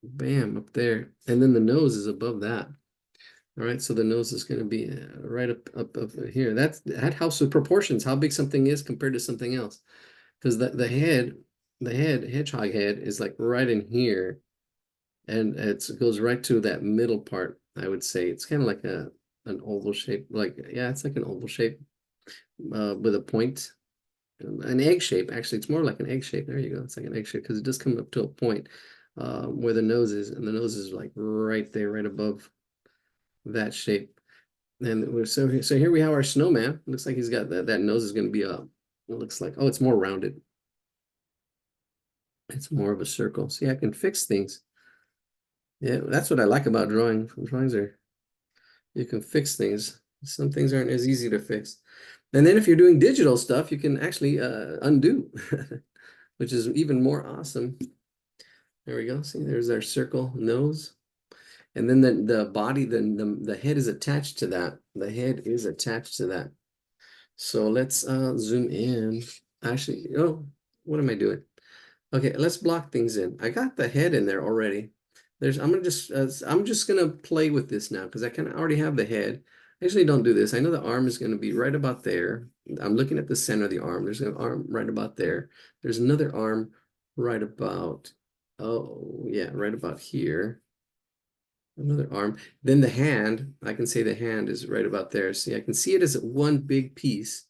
Bam, up there, and then the nose is above that. All right, so the nose is going to be right up here. That helps with proportions, how big something is compared to something else. Because hedgehog head is like right in here, and it goes right to that middle part. I would say it's kind of like an oval shape. It's like an oval shape with a point, an egg shape. Actually, it's more like an egg shape. There you go. It's like an egg shape because it does come up to a point where the nose is, and the nose is like right there, right above that shape. And so here we have our snowman. Looks like he's got that nose is going to be up. It looks like, oh, it's more rounded. It's more of a circle. See, I can fix things. Yeah, that's what I like about drawing. Drawings are, you can fix things. Some things aren't as easy to fix. And then if you're doing digital stuff, you can actually undo, which is even more awesome. There we go. See, there's our circle nose. And then the body, the head is attached to that. The head is attached to that. So let's zoom in. Actually, oh, what am I doing? Okay, let's block things in. I got the head in there already. I'm just gonna play with this now because I kind of already have the head. I usually don't do this. I know the arm is gonna be right about there. I'm looking at the center of the arm. There's an arm right about there. There's another arm right about, oh yeah, right about here. Another arm. Then the hand, I can say the hand is right about there. See, I can see it as one big piece.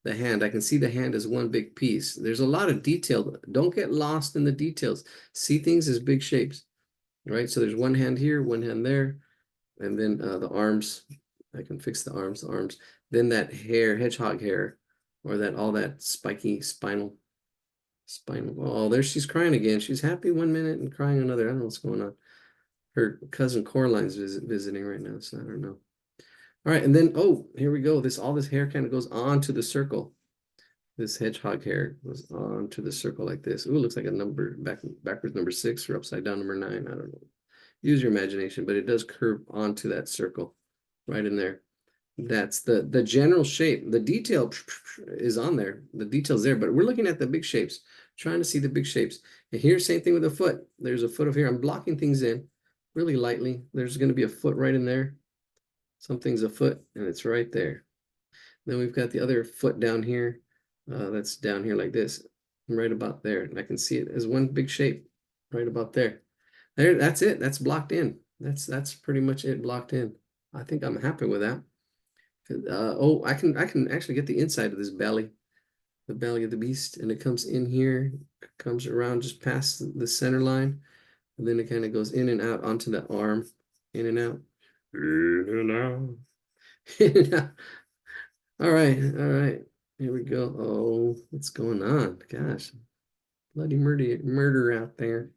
The hand, I can see the hand as one big piece. There's a lot of detail. Don't get lost in the details. See things as big shapes, right? So there's one hand here, one hand there, and then the arms. I can fix the arms. Then that hair, hedgehog hair, or that all that spiky spinal. Oh, there she's crying again. She's happy one minute and crying another. I don't know what's going on. Her cousin Coraline's visiting right now, so I don't know. All right, and then oh, here we go. All this hair kind of goes onto the circle. This hedgehog hair goes onto the circle like this. Ooh, looks like a number backwards number 6 or upside down number 9. I don't know. Use your imagination, but it does curve onto that circle right in there. That's the general shape. The detail is on there. The detail's there, but we're looking at the big shapes, trying to see the big shapes. And here, same thing with the foot. There's a foot over here. I'm blocking things in really lightly. There's going to be a foot right in there. Something's a foot, and it's right there. Then we've got the other foot down here. That's down here like this, right about there. And I can see it as one big shape right about there. There, that's it. That's blocked in. That's pretty much it blocked in. I think I'm happy with that. Oh, I can actually get the inside of this belly, the belly of the beast, and it comes in here, comes around just past the center line, and then it kind of goes in and out onto the arm, in and out, in and out, in and out. All right, all right. Here we go. Oh, what's going on? Gosh, bloody murder out there.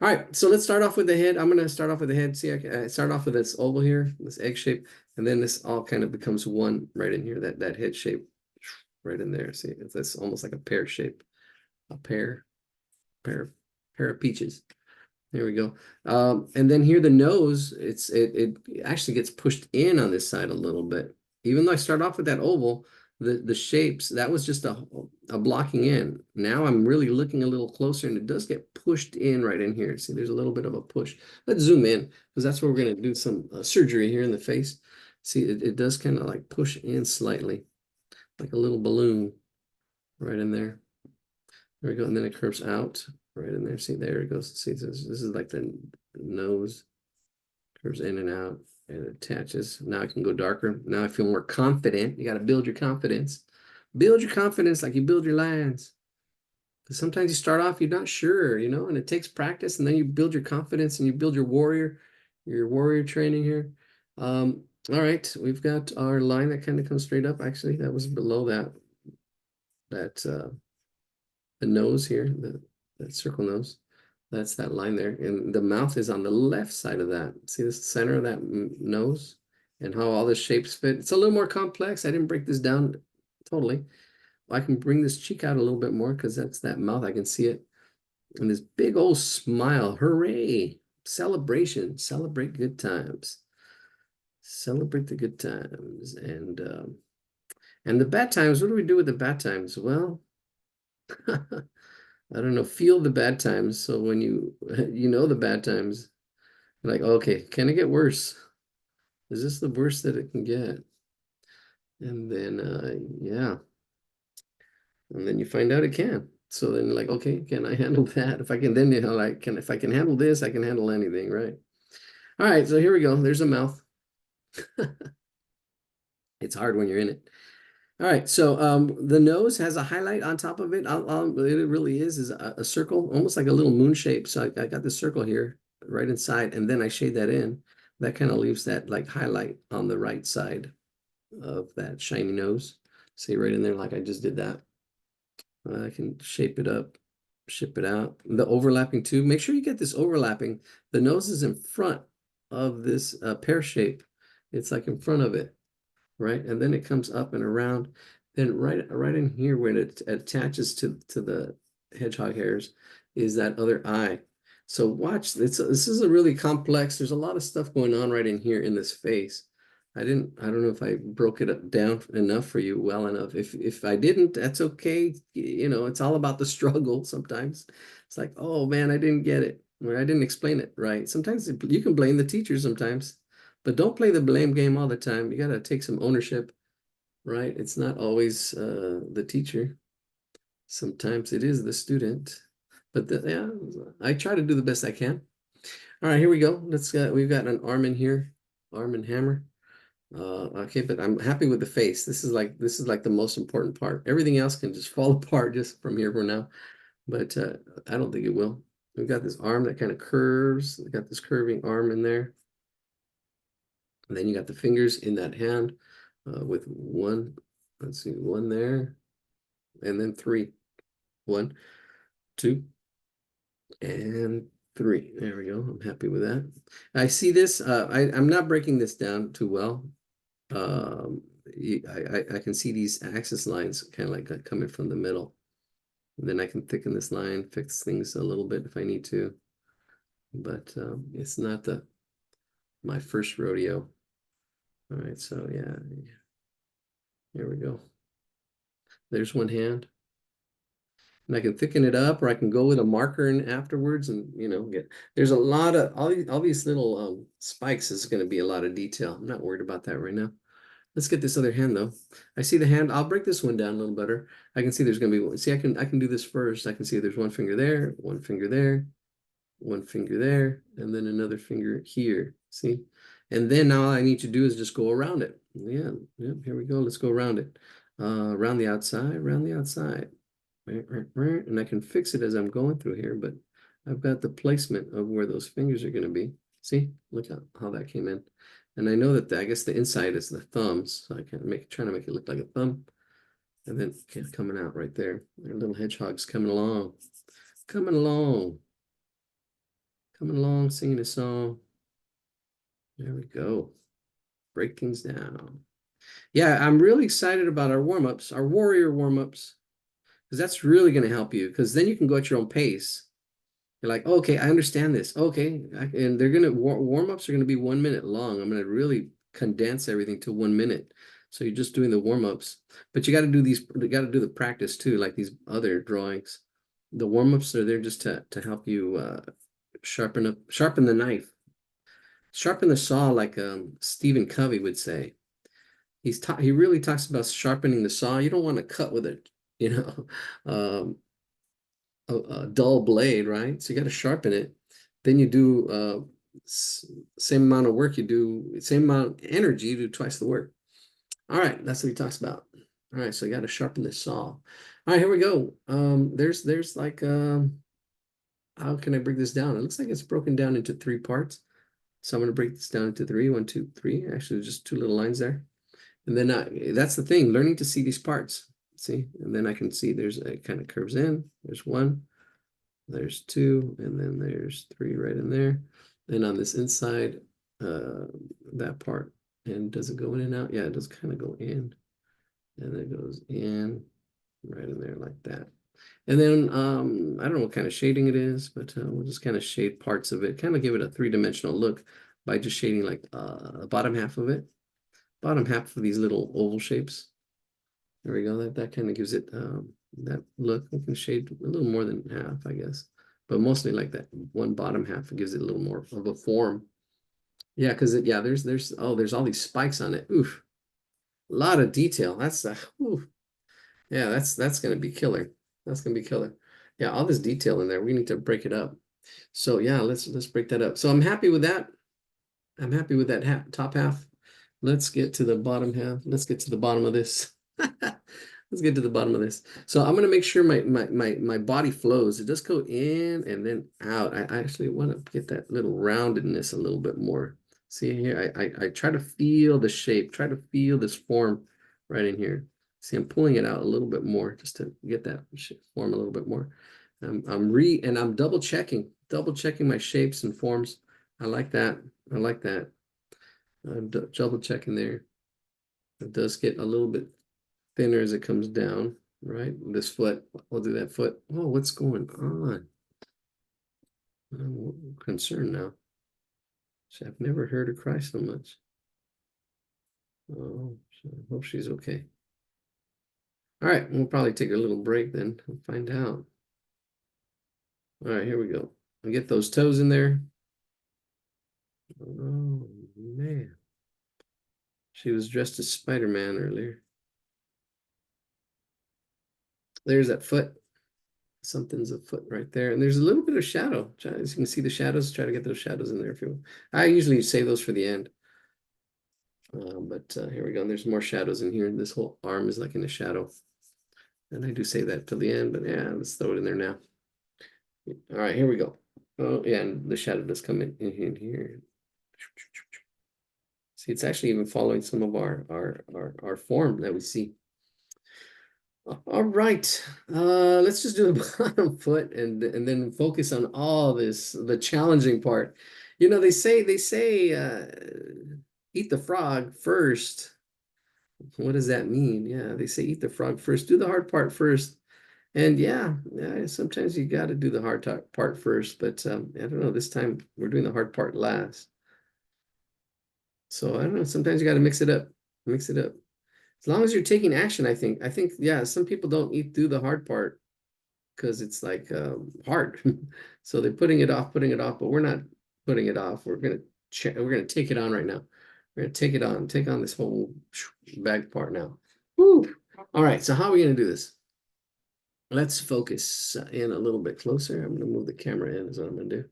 All right, so let's start off with the head. I'm going to start off with the head. See, I start off with this oval here, this egg shape, and then this all kind of becomes one right in here, that head shape right in there. See, that's almost like a pear shape, a pear, pear of peaches. There we go. And then here the nose, it actually gets pushed in on this side a little bit. Even though I start off with that oval, the shapes, that was just a blocking in. Now I'm really looking a little closer and it does get pushed in right in here. See, there's a little bit of a push. Let's zoom in because that's where we're going to do some surgery here in the face. See, it does kind of like push in slightly, like a little balloon right in there. There we go. And then it curves out right in there. See, there it goes. See, this is like the nose curves in and out and attaches. Now I can go darker. Now I feel more confident. You got to build your confidence. Build your confidence like you build your lines. Because sometimes you start off, you're not sure, and it takes practice, and then you build your confidence and you build your warrior training here. All right, we've got our line that kind of comes straight up. Actually, that was below that the nose here, that circle nose. That's that line there. And the mouth is on the left side of that. See the center of that nose and how all the shapes fit. It's a little more complex. I didn't break this down totally. I can bring this cheek out a little bit more because that's that mouth. I can see it. And this big old smile. Hooray. Celebration. Celebrate good times. Celebrate the good times. And the bad times, what do we do with the bad times? Well, I don't know, feel the bad times. So when you know the bad times, you're like, okay, can it get worse? Is this the worst that it can get? And then yeah. And then you find out it can. So then you're like, okay, can I handle that? If I can then if I can handle this, I can handle anything, right? All right, so here we go. There's a mouth. It's hard when you're in it. All right, so the nose has a highlight on top of it. It really is a circle, almost like a little moon shape. So I got this circle here right inside, and then I shade that in. That kind of leaves that like highlight on the right side of that shiny nose. See right in there, like I just did that. I can shape it up, ship it out. The overlapping too. Make sure you get this overlapping. The nose is in front of this pear shape. It's like in front of it, right? And then it comes up and around. Then right in here where it attaches to the hedgehog hairs is that other eye. So watch, this is a really complex, there's a lot of stuff going on right in here in this face. I don't know if I broke it down enough for you well enough. If I didn't, that's okay. You know, it's all about the struggle sometimes. It's like, oh man, I didn't get it, or I didn't explain it right. Sometimes you can blame the teacher sometimes, but don't play the blame game all the time. You gotta take some ownership, right? It's not always the teacher. Sometimes it is the student. But yeah, I try to do the best I can. All right, here we go. We've got an arm in here, arm and hammer. Okay, but I'm happy with the face. This is like the most important part. Everything else can just fall apart just from here for now, but I don't think it will. We've got this arm that kind of curves. We got this curving arm in there, and then you got the fingers in that hand with one. Let's see, one there, and then three. One, two, and three. There we go. I'm happy with that. I see this. I'm not breaking this down too well. I can see these axis lines kind of like coming from the middle. And then I can thicken this line, fix things a little bit if I need to. But it's not my first rodeo. All right, so yeah, here we go. There's one hand. And I can thicken it up, or I can go with a marker and afterwards and get there's a lot of all these little spikes is going to be a lot of detail. I'm not worried about that right now. Let's get this other hand though. I see the hand. I'll break this one down a little better. I can see there's going to be one. See, I can do this first. I can see there's one finger there, one finger there, one finger there, and then another finger here. See? And then now all I need to do is just go around it. Yeah, yeah, here we go. Let's go around it. Around the outside, around the outside. And I can fix it as I'm going through here, but I've got the placement of where those fingers are going to be. See, look how that came in. And I know that I guess the inside is the thumbs, so I can trying to make it look like a thumb. And then coming out right there. Our little hedgehog's coming along, coming along, coming along, singing a song. There we go. Break things down. Yeah, I'm really excited about our warm-ups, our warrior warm-ups, because that's really going to help you, because then you can go at your own pace. You're like, okay, I understand this. Okay, and they're gonna warm-ups are gonna be 1 minute long. I'm gonna really condense everything to 1 minute. So you're just doing the warm-ups, but you got to do these. You got to do the practice too, like these other drawings. The warm-ups are there just to help you sharpen the knife, sharpen the saw, like Stephen Covey would say. He really talks about sharpening the saw. You don't want to cut with it, you know. Um, a dull blade, right? So you got to sharpen it. Then you do same amount of work you do, same amount of energy, you do twice the work. All right, that's what he talks about. All right, so you got to sharpen this saw. All right, here we go. There's like how can I break this down? It looks like it's broken down into three parts. So I'm going to break this down into three. One, two, three. Actually, just two little lines there. And then that's the thing, learning to see these parts. See, and then I can see it kind of curves in. There's one, there's two, and then there's three right in there. Then on this inside, that part. And does it go in and out? Yeah, it does kind of go in. And it goes in right in there like that. And then I don't know what kind of shading it is, but we'll just kind of shade parts of it, kind of give it a three-dimensional look by just shading like the bottom half of it, bottom half of these little oval shapes. There we go. That kind of gives it that look. We can shade a little more than half, I guess, but mostly like that one bottom half gives it a little more of a form. Yeah, because yeah, there's all these spikes on it. Oof, a lot of detail. Oof. Yeah, that's gonna be killer. That's gonna be killer. Yeah, all this detail in there. We need to break it up. So yeah, let's break that up. So I'm happy with that. I'm happy with that top half. Let's get to the bottom half. Let's get to the bottom of this. Let's get to the bottom of this. So I'm gonna make sure my body flows. It does go in and then out. I actually want to get that little roundedness a little bit more. See here, I try to feel the shape, try to feel this form right in here. See, I'm pulling it out a little bit more just to get that form a little bit more. I'm double checking my shapes and forms. I like that. I like that. I'm double checking there. It does get a little bit thinner as it comes down, right? This foot, we'll do that foot. Oh, what's going on? I'm concerned now. I've never heard her cry so much. Oh, so I hope she's okay. All right, we'll probably take a little break then and find out. All right, here we go. I get those toes in there. Oh man. She was dressed as Spider-Man earlier. There's that foot. Something's a foot right there. And there's a little bit of shadow. As you can see the shadows, try to get those shadows in there if you. I usually save those for the end. But here we go. And there's more shadows in here. This whole arm is like in a shadow. And I do save that till the end, but yeah, let's throw it in there now. All right, here we go. Oh, yeah, and the shadow does come in here. See, it's actually even following some of our form that we see. All right, let's just do the bottom foot and then focus on all this, the challenging part. You know, they say eat the frog first. What does that mean? Yeah, they say eat the frog first. Do the hard part first. And yeah, sometimes you got to do the hard part first, but I don't know. This time we're doing the hard part last. So I don't know. Sometimes you got to mix it up. Mix it up. As long as you're taking action, I think. Yeah, some people don't do the hard part because it's like hard. So they're putting it off, but we're not putting it off. We're gonna take it on right now. We're gonna take on this whole back part now. Woo! All right, so how are we gonna do this? Let's focus in a little bit closer. I'm gonna move the camera in is what I'm gonna do.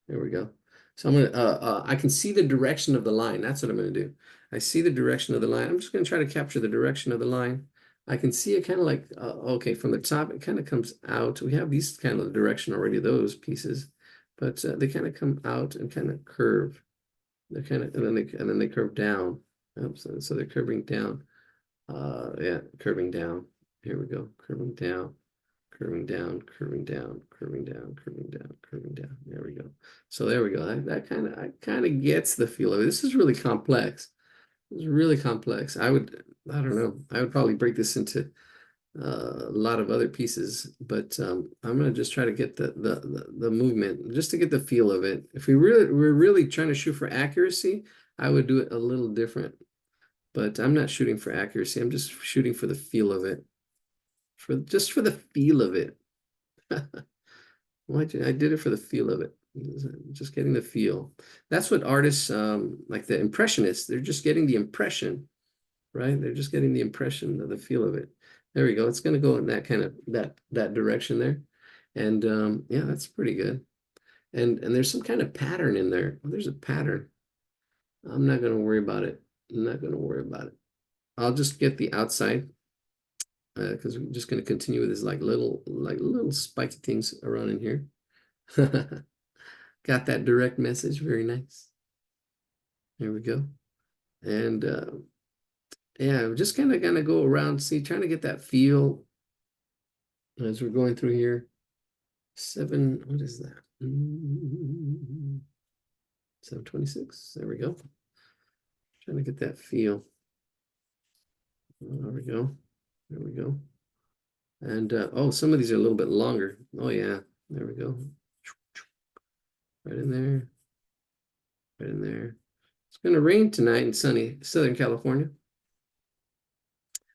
There we go. So I'm gonna I can see the direction of the line. That's what I'm gonna do. I see the direction of the line. I'm just gonna try to capture the direction of the line. I can see it kind of like okay, from the top it kind of comes out. We have these kind of direction already, those pieces, but they kind of come out and kind of curve. They're kind of and then they curve down. Oops, so they're curving down. Yeah, curving down. Here we go, curving down, curving down, curving down, curving down, curving down, curving down. There we go. So there we go. That kind of gets the feel of it. This is really complex. It's really complex. I don't know. I would probably break this into a lot of other pieces, but I'm gonna just try to get the movement, just to get the feel of it. If we're really trying to shoot for accuracy, I would do it a little different. But I'm not shooting for accuracy. I'm just shooting for the feel of it. For the feel of it. Well, I did it for the feel of it. Just getting the feel. That's what artists, like the impressionists, they're just getting the impression, right? They're just getting the impression of the feel of it. There we go. It's going to go in that kind of that direction there. And yeah, that's pretty good. And there's some kind of pattern in there. Oh, there's a pattern. I'm not going to worry about it. I'm not going to worry about it. I'll just get the outside because we're just going to continue with this like little spiky things around in here. Got that direct message. Very nice. There we go. And yeah, we're just kind of gonna go around, see, trying to get that feel as we're going through here. What is that? 726. There we go. Trying to get that feel. There we go. There we go. And oh, some of these are a little bit longer. Oh yeah, there we go. Right in there. Right in there. It's gonna rain tonight in sunny Southern California.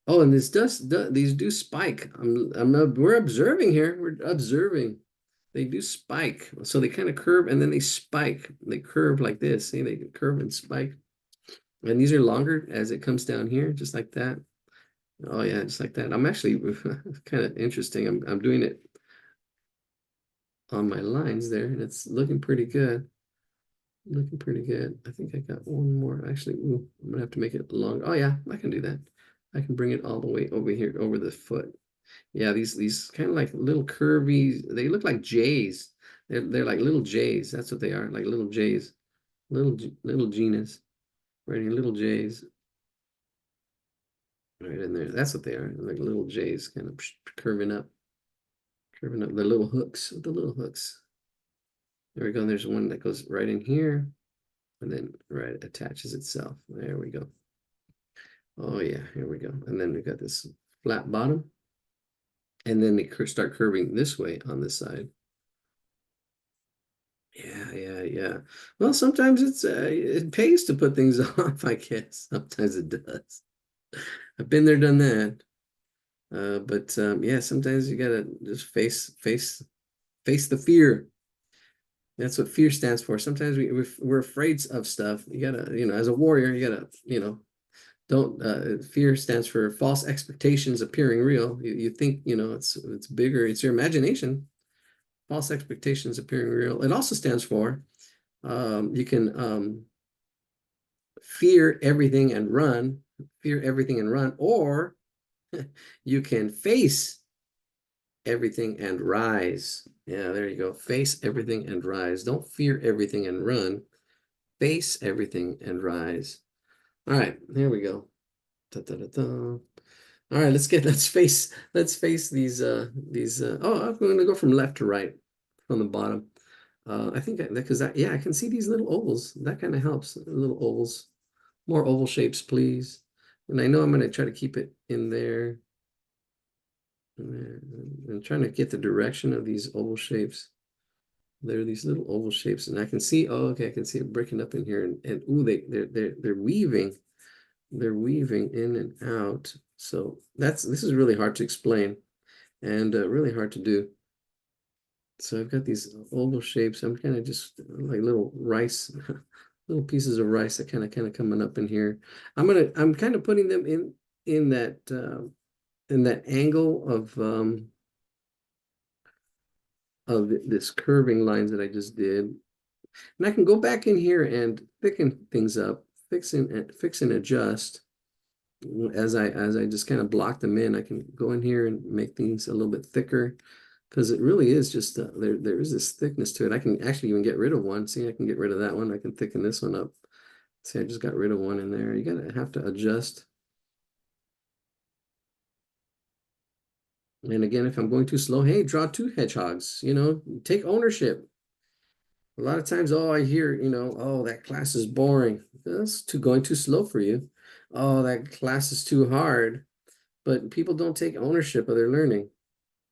Oh, and these do spike. We're observing here. We're observing. They do spike. So they kind of curve and then they spike. They curve like this. See, they curve and spike. And these are longer as it comes down here, just like that. Oh yeah, just like that. I'm actually kind of interesting. I'm doing it on my lines there, and it's looking pretty good. Looking pretty good. I think I got one more. Actually, ooh, I'm gonna have to make it long. Oh yeah, I can do that. I can bring it all the way over here, over the foot. Yeah, these kind of like little curvy, they look like J's. They're like little J's. That's what they are, like little J's. Little genus. Right here, little J's. Right in there. That's what they are. Like little J's kind of curving up. Curving up the little hooks, the little hooks. There we go. And there's one that goes right in here and then right attaches itself. There we go. Oh yeah, here we go. And then we got this flat bottom. And then they start curving this way on this side. Yeah. Well, sometimes it pays to put things off, I guess. Sometimes it does. I've been there, done that. But yeah, sometimes you gotta just face the fear. That's what fear stands for. Sometimes we're afraid of stuff. You gotta, as a warrior, you gotta, don't fear stands for false expectations appearing real. You think, it's bigger, it's your imagination. False expectations appearing real. It also stands for you can fear everything and run, or you can face everything and rise. Yeah, there you go. Face everything and rise. Don't fear everything and run. Face everything and rise. All right, here we go. Da, da, da, da. All right, let's face these oh, I'm going to go from left to right from the bottom. I think because yeah, I can see these little ovals. That kind of helps. Little ovals. More oval shapes, please. And I know I'm going to try to keep it in there. I'm trying to get the direction of these oval shapes. There are these little oval shapes, and I can see, oh, okay, I can see it breaking up in here, and ooh, they're weaving. They're weaving in and out. So this is really hard to explain and really hard to do. So I've got these oval shapes. I'm kind of just like little rice, little pieces of rice that kind of coming up in here. I'm kind of putting them in that angle of this curving lines that I just did. And I can go back in here and thicken things up, fix and adjust as I just kind of block them in. I can go in here and make things a little bit thicker because it really is just there is this thickness to it. I can actually even get rid of one. See, I can get rid of that one. I can thicken this one up. See, I just got rid of one in there. You gotta have to adjust. And again, if I'm going too slow, hey, draw two hedgehogs, take ownership. A lot of times, oh, I hear, oh, that class is boring. That's going too slow for you. Oh, that class is too hard. But people don't take ownership of their learning.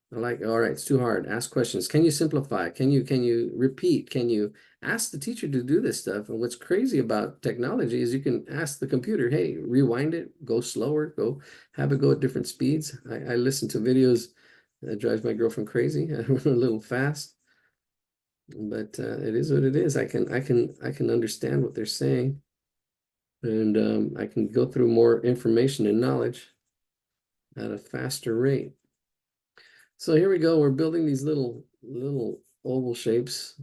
They're like, all right, it's too hard. Ask questions. Can you simplify? Can you repeat? Can you ask the teacher to do this stuff? And what's crazy about technology is you can ask the computer, hey, rewind it, go slower, go have it go at different speeds. I listen to videos that drives my girlfriend crazy. I run a little fast, but it is what it is. I can understand what they're saying, and I can go through more information and knowledge at a faster rate. So here we go. We're building these little oval shapes.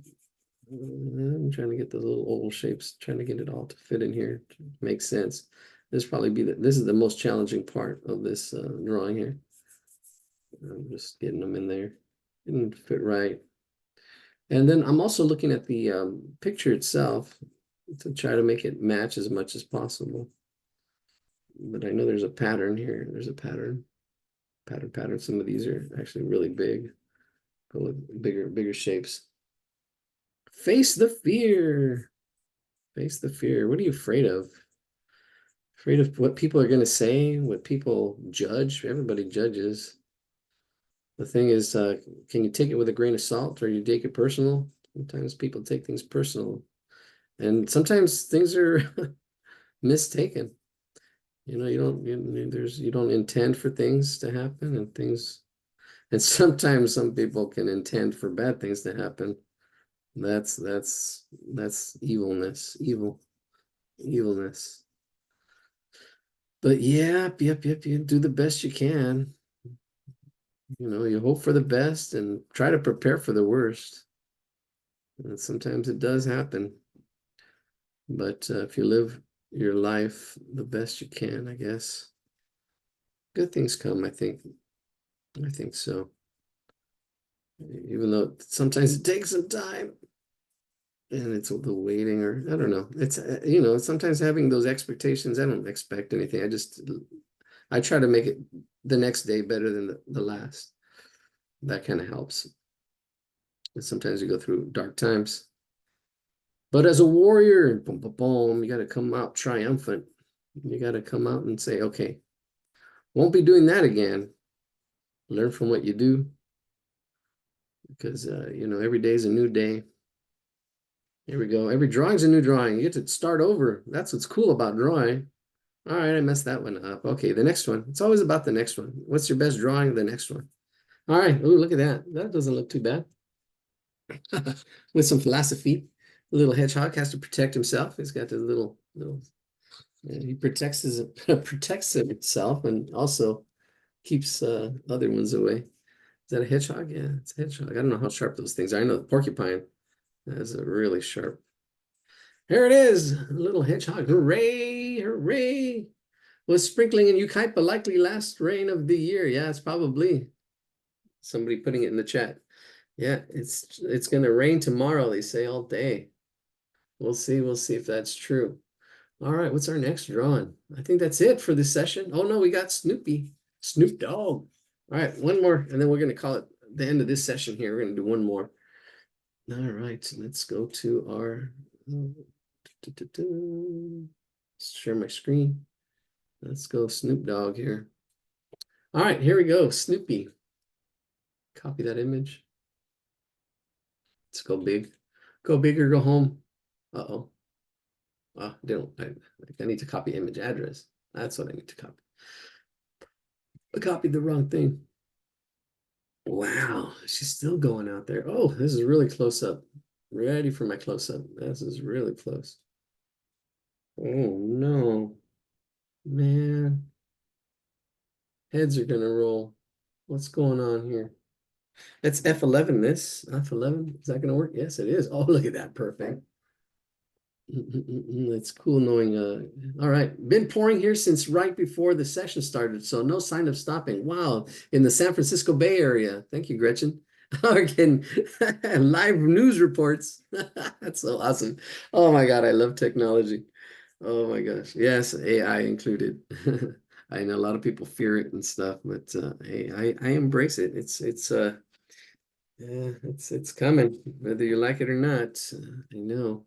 I'm trying to get those little oval shapes, trying to get it all to fit in here, to make sense. This is the most challenging part of this drawing here. I'm just getting them in there. Didn't fit right. And then I'm also looking at the picture itself to try to make it match as much as possible. But I know there's a pattern here. There's a pattern. Some of these are actually really big. Go with bigger shapes. Face the fear. Face the fear. What are you afraid of? Afraid of what people are going to say, what people judge. Everybody judges. The thing is, can you take it with a grain of salt or you take it personal? Sometimes people take things personal. And sometimes things are mistaken. You don't intend for things to happen and sometimes some people can intend for bad things to happen. That's evilness. But yep. You do the best you can. You hope for the best and try to prepare for the worst. And sometimes it does happen. But if you live your life the best you can, I guess, good things come, I think. I think so. Even though sometimes it takes some time and it's the waiting or I don't know. It's sometimes having those expectations, I don't expect anything. I try to make it the next day better than the last. That kind of helps. And sometimes you go through dark times. But as a warrior, boom, boom, boom, you got to come out triumphant. You got to come out and say, okay, won't be doing that again. Learn from what you do because, every day is a new day. Here we go. Every drawing's a new drawing. You get to start over. That's what's cool about drawing. All right, I messed that one up. Okay, the next one. It's always about the next one. What's your best drawing? The next one. All right. Ooh, look at that. That doesn't look too bad. With some philosophy. The little hedgehog has to protect himself. He's got the little he protects his protects himself and also keeps other ones away. Is that a hedgehog? Yeah, it's a hedgehog. I don't know how sharp those things are. I know the porcupine has a really sharp. Here it is, a little hedgehog. Hooray! Hooray! Was sprinkling in Ukaipa likely last rain of the year? Yeah, it's probably somebody putting it in the chat. Yeah, it's gonna rain tomorrow, they say all day. We'll see. We'll see if that's true. All right, what's our next drawing? I think that's it for this session. Oh no, we got Snoopy, Snoop Dogg. All right, one more, and then we're gonna call it the end of this session here. We're gonna do one more. All right, let's go to our share my screen. Let's go Snoop Dogg here. All right, here we go. Snoopy. Copy that image. Let's go big. Go big or go home. Uh-oh. I need to copy image address. That's what I need to copy. I copied the wrong thing. Wow, she's still going out there. Oh, this is really close up. Ready for my close up. This is really close. Oh no, man. Heads are gonna roll. What's going on here? It's F11 this. F11. Is that gonna work? Yes, it is. Oh, look at that. Perfect. It's cool knowing. All right, been pouring here since right before the session started, so no sign of stopping. Wow, in the San Francisco Bay Area. Thank you, Gretchen. We're getting live news reports. That's so awesome. Oh my God, I love technology. Oh my gosh, yes, AI included. I know a lot of people fear it and stuff, but hey, I embrace it. Yeah, it's coming, whether you like it or not. I know.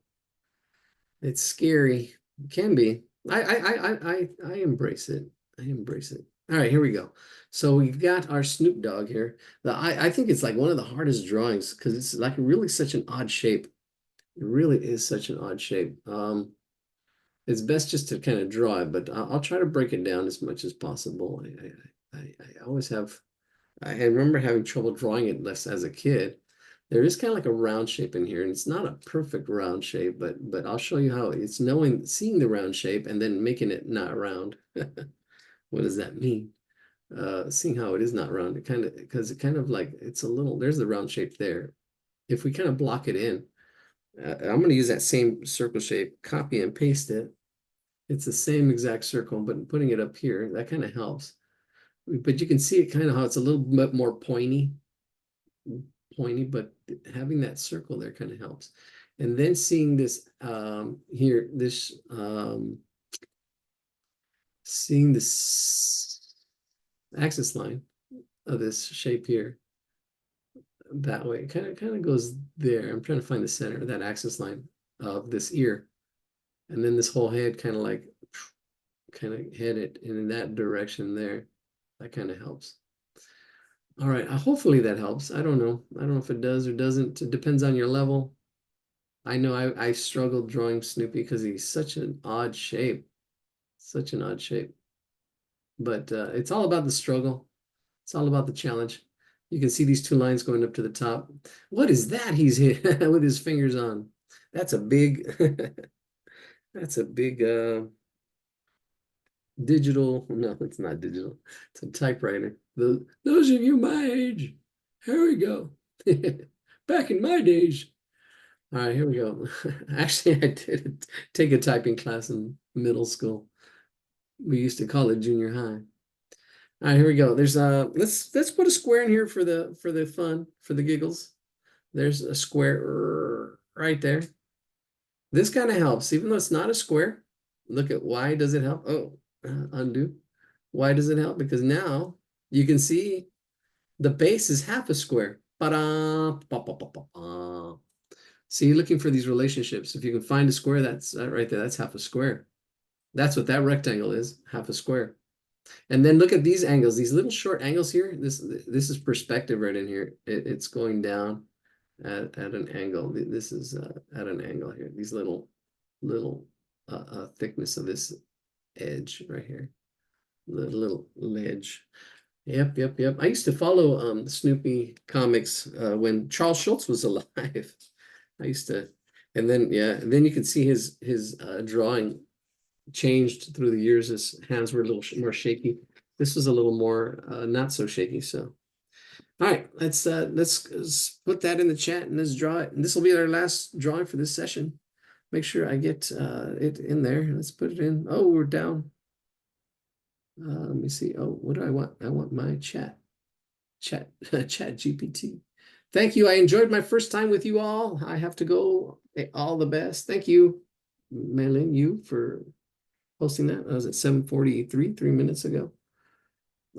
It's scary. It can be. I embrace it. I embrace it. All right, here we go. So we've got our Snoop Dogg here. I think it's like one of the hardest drawings because it's like really such an odd shape. It really is such an odd shape. It's best just to kind of draw it, but I'll try to break it down as much as possible. I always have. I remember having trouble drawing it less as a kid. There is kind of like a round shape in here, and it's not a perfect round shape, but I'll show you how it's seeing the round shape and then making it not round. What does that mean? Seeing how it is not round, it kind of because it kind of like it's a little, there's the round shape there. If we kind of block it in, I'm going to use that same circle shape, copy and paste it. It's the same exact circle, but putting it up here, that kind of helps. But you can see it kind of how it's a little bit more pointy, but having that circle there kind of helps. And then seeing this here, seeing this axis line of this shape here that way, kind of goes there. I'm trying to find the center of that axis line of this ear, and then this whole head kind of head it in that direction there. That kind of helps. All right, hopefully that helps. I don't know. I don't know if it does or doesn't. It depends on your level. I know I struggled drawing Snoopy because he's such an odd shape. Such an odd shape. But it's all about the struggle. It's all about the challenge. You can see these two lines going up to the top. What is that he's hit with his fingers on? That's a big that's a big digital. No, it's not digital. It's a typewriter. Those of you my age, here we go. Back in my days. All right, here we go. Actually, I did take a typing class in middle school. We used to call it junior high. All right, here we go. There's let's put a square in here for the fun, for the giggles. There's a square right there. This kind of helps, even though it's not a square. Look at why does it help? Oh, undo. Why does it help? Because now you can see the base is half a square. Ba-da, ba-ba-ba-ba-ba. See, you're looking for these relationships. If you can find a square, that's right there. That's half a square. That's what that rectangle is, half a square. And then look at these angles, these little short angles here. This is perspective right in here. It's going down. at an angle. This is at an angle here. These little thickness of this edge right here, the little ledge. Yep, yep, yep. I used to follow Snoopy comics when Charles Schultz was alive. I used to, and then yeah, and then you could see his drawing changed through the years. His hands were a little more shaky. This was a little more not so shaky. So, all right, let's put that in the chat and let's draw it. And this will be our last drawing for this session. Make sure I get it in there. Let's put it in. Oh, we're down. Let me see. Oh, what do I want? I want my chat GPT. Thank you. I enjoyed my first time with you all. I have to go. All the best. Thank you, Maylin, you for posting that. I was at 7:43, 3 minutes ago.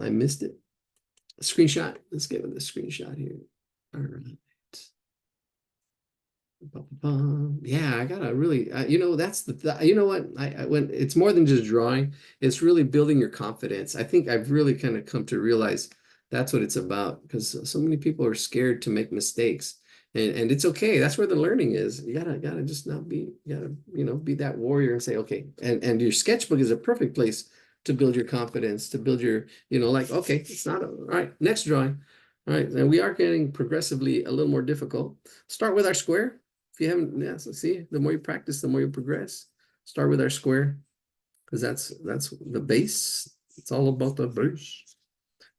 I missed it. Screenshot. Let's get with the screenshot here. All right. Yeah, I gotta really, that's you know what, when it's more than just drawing, it's really building your confidence. I think I've really kind of come to realize that's what it's about because so many people are scared to make mistakes, and it's okay. That's where the learning is. You gotta just not be, you gotta, be that warrior and say, okay, and your sketchbook is a perfect place to build your confidence, to build your, like, okay, it's not all right. Next drawing. All right, and we are getting progressively a little more difficult. Start with our square. If you haven't, yeah, so see, the more you practice, the more you progress. Start with our square, because that's the base. It's all about the base.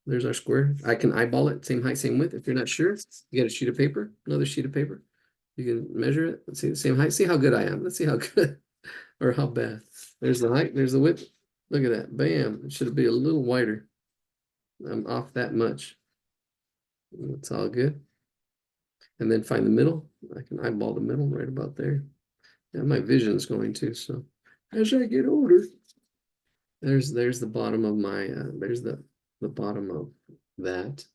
There's our square. I can eyeball it, same height, same width. If you're not sure, you get a sheet of paper, another sheet of paper. You can measure it. Let's see the same height. See how good I am. Let's see how good or how bad. There's the height, there's the width. Look at that. Bam. It should be a little wider. I'm off that much. It's all good. And then find the middle. I can eyeball the middle right about there. Yeah, my vision's going too. So as I get older, there's the bottom of my there's the bottom of that.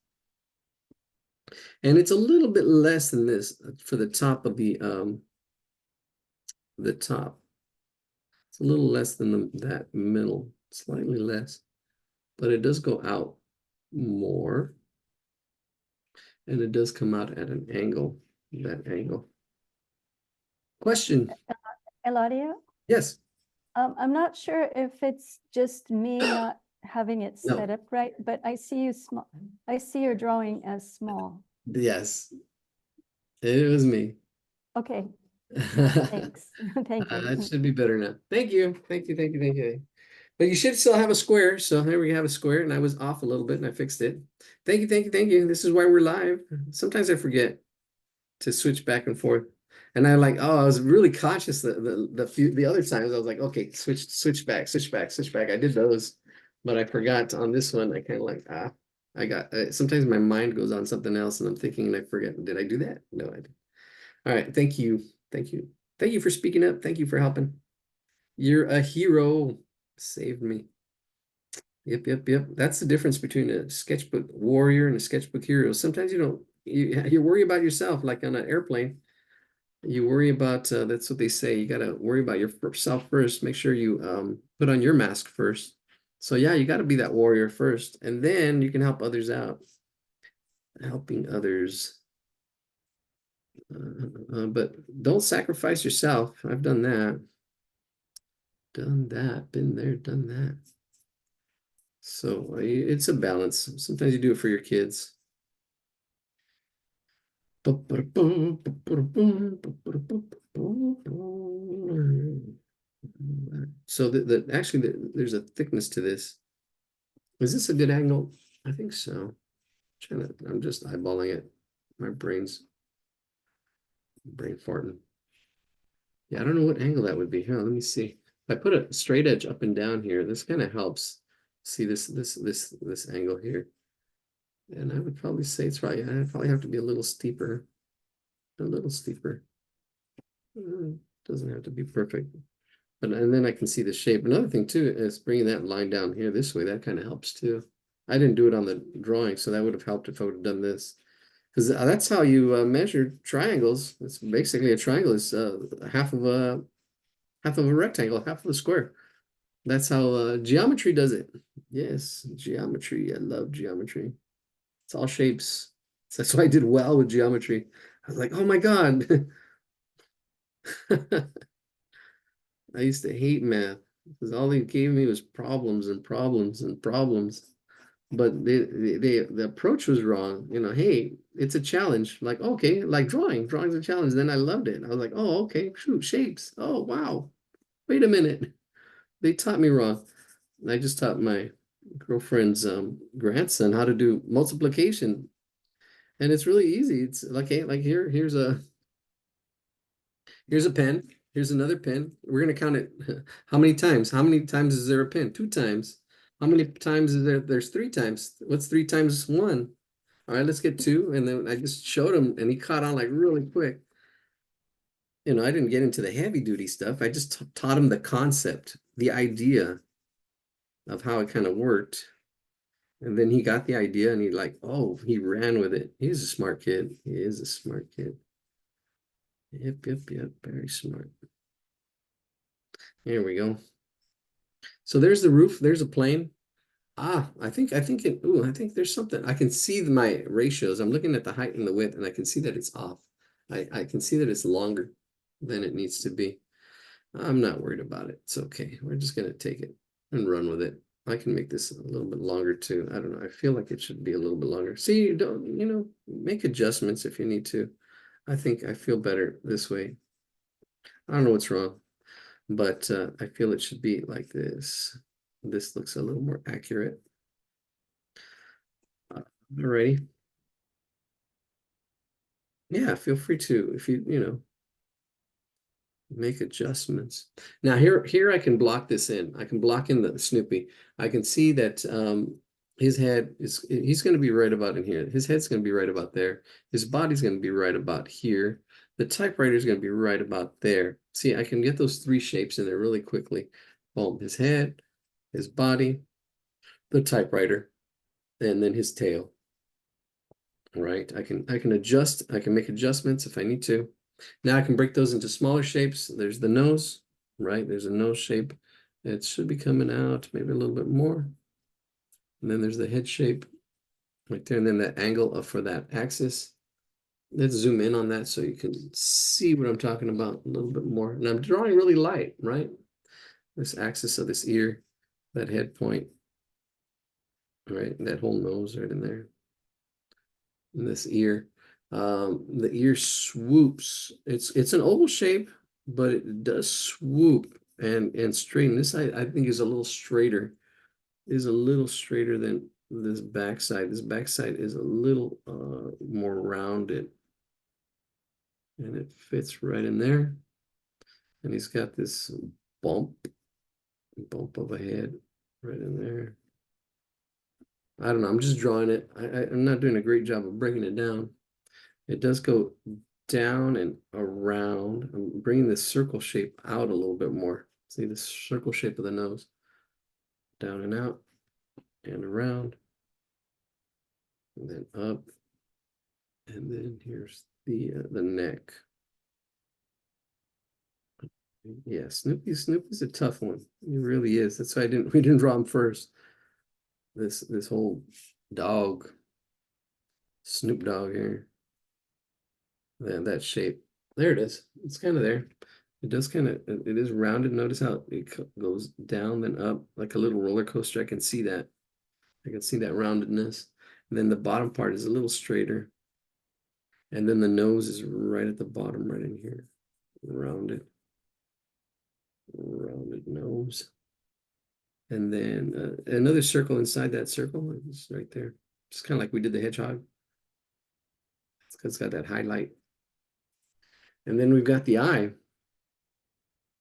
And it's a little bit less than this for the top of the top. It's a little less than that middle, slightly less, but it does go out more. And it does come out at an angle, that angle. Question? Eladia, Yes. I'm not sure if it's just me not having it No. set up right, but I see you small. I see your drawing as small. Yes. It was me. Okay, thanks. Thank It you. should be better now. Thank you. Thank you. Thank you. Thank you. But you should still have a square. So here we have a square, and I was off a little bit and I fixed it. Thank you. Thank you. Thank you. This is why we're live. Sometimes I forget to switch back and forth. And I like, oh, I was really conscious the other times I was like, okay, switch back, switch back, switch back. I did those, but I forgot on this one. I kind of like, I got sometimes my mind goes on something else and I'm thinking and I forget, did I do that? No, I didn't. All right, thank you. Thank you. Thank you for speaking up. Thank you for helping. You're a hero. Saved me. Yep, yep, yep. That's the difference between a sketchbook warrior and a sketchbook hero. Sometimes you worry about yourself, like on an airplane. You worry about that's what they say. You got to worry about yourself first. Make sure you put on your mask first. So yeah, you got to be that warrior first, and then you can help others out. Helping others. But don't sacrifice yourself. I've done that. Done that. Been there, done that. So it's a balance. Sometimes you do it for your kids. So there's a thickness to this. Is this a good angle? I think so. I'm just eyeballing it. My brain farting. Yeah, I don't know what angle that would be. Here, let me see. If I put a straight edge up and down here, this kind of helps. See this angle here. And I would probably say I'd probably have to be a little steeper. A little steeper. Doesn't have to be perfect. And then I can see the shape. Another thing too is bringing that line down here this way. That kind of helps too. I didn't do it on the drawing, so that would have helped if I would have done this. Because that's how you measure triangles. It's basically a triangle is half of a rectangle, half of a square. That's how geometry does it. Yes, geometry. I love geometry. It's all shapes. So that's why I did well with geometry. I was like, oh my God. I used to hate math because all they gave me was problems and problems and problems. But the approach was wrong. You know, hey, it's a challenge. Like, okay, like drawing's a challenge. Then I loved it. I was like, oh, okay, shoot, shapes. Oh, wow. Wait a minute. They taught me wrong. I just taught my girlfriend's grandson how to do multiplication. And it's really easy. It's like, hey, like here's a pen. Here's another pen. We're gonna count it. How many times? How many times is there a pen? 2 times. How many times is there? There's 3 times. What's 3 times 1? All right, let's get 2. And then I just showed him and he caught on like really quick. You know, I didn't get into the heavy duty stuff. I just taught him the concept, the idea of how it kind of worked. And then he got the idea and he like, oh, he ran with it. He's a smart kid. He is a smart kid. Yep, yep, yep. Very smart. Here we go. So there's the roof. There's a plane. I think I think there's something. I can see my ratios. I'm looking at the height and the width, and I can see that it's off. I can see that it's longer than it needs to be. I'm not worried about it. It's okay. We're just gonna take it and run with it. I can make this a little bit longer too. I don't know. I feel like it should be a little bit longer. See, you don't, make adjustments if you need to. I think I feel better this way. I don't know what's wrong, but I feel it should be like this. This looks a little more accurate. Alrighty. Yeah, feel free to, if you make adjustments. Now here I can block this in. I can block in the Snoopy. I can see that his head he's going to be right about in here. His head's going to be right about there. His body's going to be right about here. The typewriter is going to be right about there. See, I can get those 3 shapes in there really quickly. Boom, his head, his body, the typewriter, and then his tail. Right? I can adjust, I can make adjustments if I need to. Now I can break those into smaller shapes. There's the nose, right? There's a nose shape. It should be coming out maybe a little bit more. And then there's the head shape right there. And then that angle for that axis. Let's zoom in on that so you can see what I'm talking about a little bit more. And I'm drawing really light, right? This axis of this ear, that head point, right? That whole nose right in there. And this ear. The ear swoops. It's an oval shape, but it does swoop and straighten. This I think is a little straighter. Is a little straighter than this backside. This backside is a little more rounded. And it fits right in there. And he's got this bump of a head right in there. I don't know. I'm just drawing it. I'm not doing a great job of breaking it down. It does go down and around. I'm bringing this circle shape out a little bit more. See the circle shape of the nose. Down and out and around. And then up. And then here's the neck. Yeah, Snoopy's a tough one. He really is. That's why we didn't draw him first. This whole dog, Snoop Dogg here. That shape. There it is. It's kind of there. It does kind of, it is rounded. Notice how it goes down then up like a little roller coaster. I can see that. I can see that roundedness. And then the bottom part is a little straighter. And then the nose is right at the bottom, right in here. Rounded nose. And then another circle inside that circle is right there. Just kind of like we did the hedgehog. It's got that highlight. And then we've got the eye.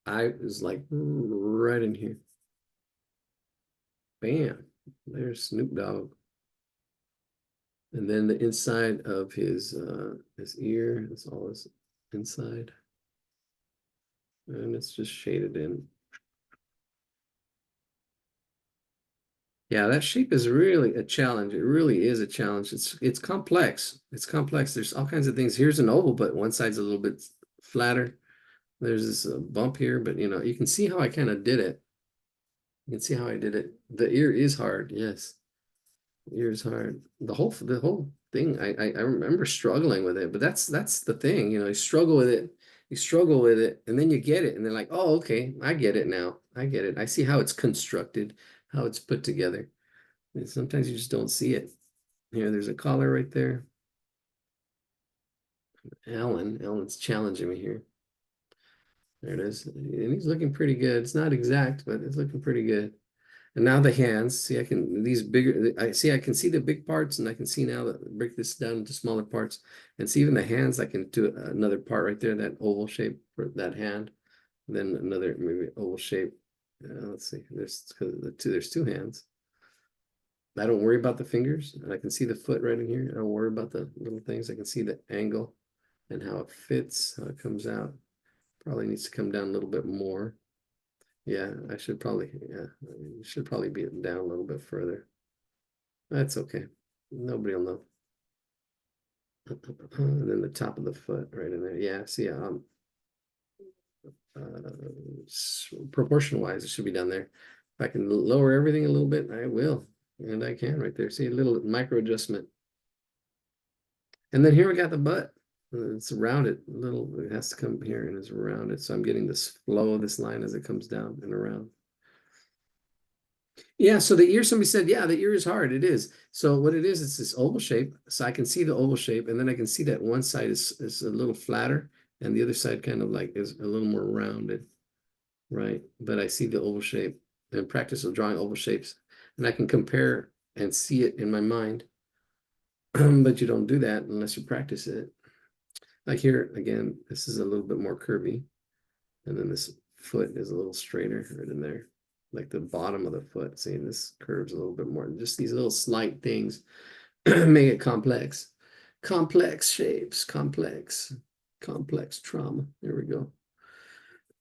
Eye is like right in here. Bam. There's Snoop Dogg. And then the inside of his ear, that's all this inside. And it's just shaded in. Yeah, that shape is really a challenge. It really is a challenge. It's complex. It's complex. There's all kinds of things. Here's an oval, but one side's a little bit flatter. There's this bump here, but you can see how I kind of did it. You can see how I did it. The ear is hard, yes. Ears hard. The whole thing. I remember struggling with it, but that's the thing. You struggle with it. You struggle with it, and then you get it, and they're like, "Oh, okay, I get it now. I get it. I see how it's constructed, how it's put together." And sometimes you just don't see it. Here, there's a collar right there. Alan's challenging me here. There it is, and he's looking pretty good. It's not exact, but it's looking pretty good. And now the hands, see, I can see the big parts, and I can see now that break this down into smaller parts. And see even the hands, I can do another part right there, that oval shape for that hand. And then another maybe oval shape. Let's see, there's two hands. I don't worry about the fingers, and I can see the foot right in here. I don't worry about the little things. I can see the angle and how it fits, how it comes out. Probably needs to come down a little bit more. Yeah, it should probably be down a little bit further. That's okay. Nobody will know. And then the top of the foot right in there. Yeah, see, proportion wise, it should be down there. If I can lower everything a little bit, I will. And I can right there. See a little micro adjustment. And then here we got the butt. It's rounded a little, it has to come here and it's rounded. So I'm getting this flow of this line as it comes down and around. Yeah, so the ear, somebody said, yeah, the ear is hard. It is. So what it is, it's this oval shape. So I can see the oval shape, and then I can see that one side is a little flatter, and the other side kind of like is a little more rounded, right? But I see the oval shape and practice of drawing oval shapes, and I can compare and see it in my mind. But you don't do that unless you practice it. Like here, again, this is a little bit more curvy, and then this foot is a little straighter right in there. Like the bottom of the foot. See, this curves a little bit more. Just these little slight things make it complex. Complex shapes, complex trauma. There we go.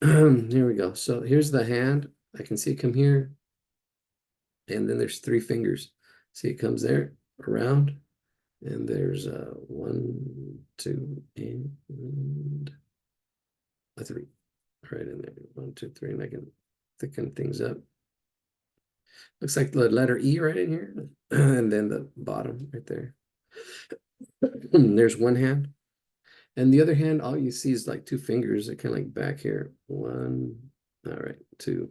Here we go. So here's the hand. I can see it come here. And then there's three fingers. See, it comes there, around. And there's 1, 2, and a 3. Right in there. 1, 2, 3. And I can thicken things up. Looks like the letter E right in here, and then the bottom right there. There's one hand, and the other hand, all you see is like two fingers. They're kind of like back here. 1, all right, 2.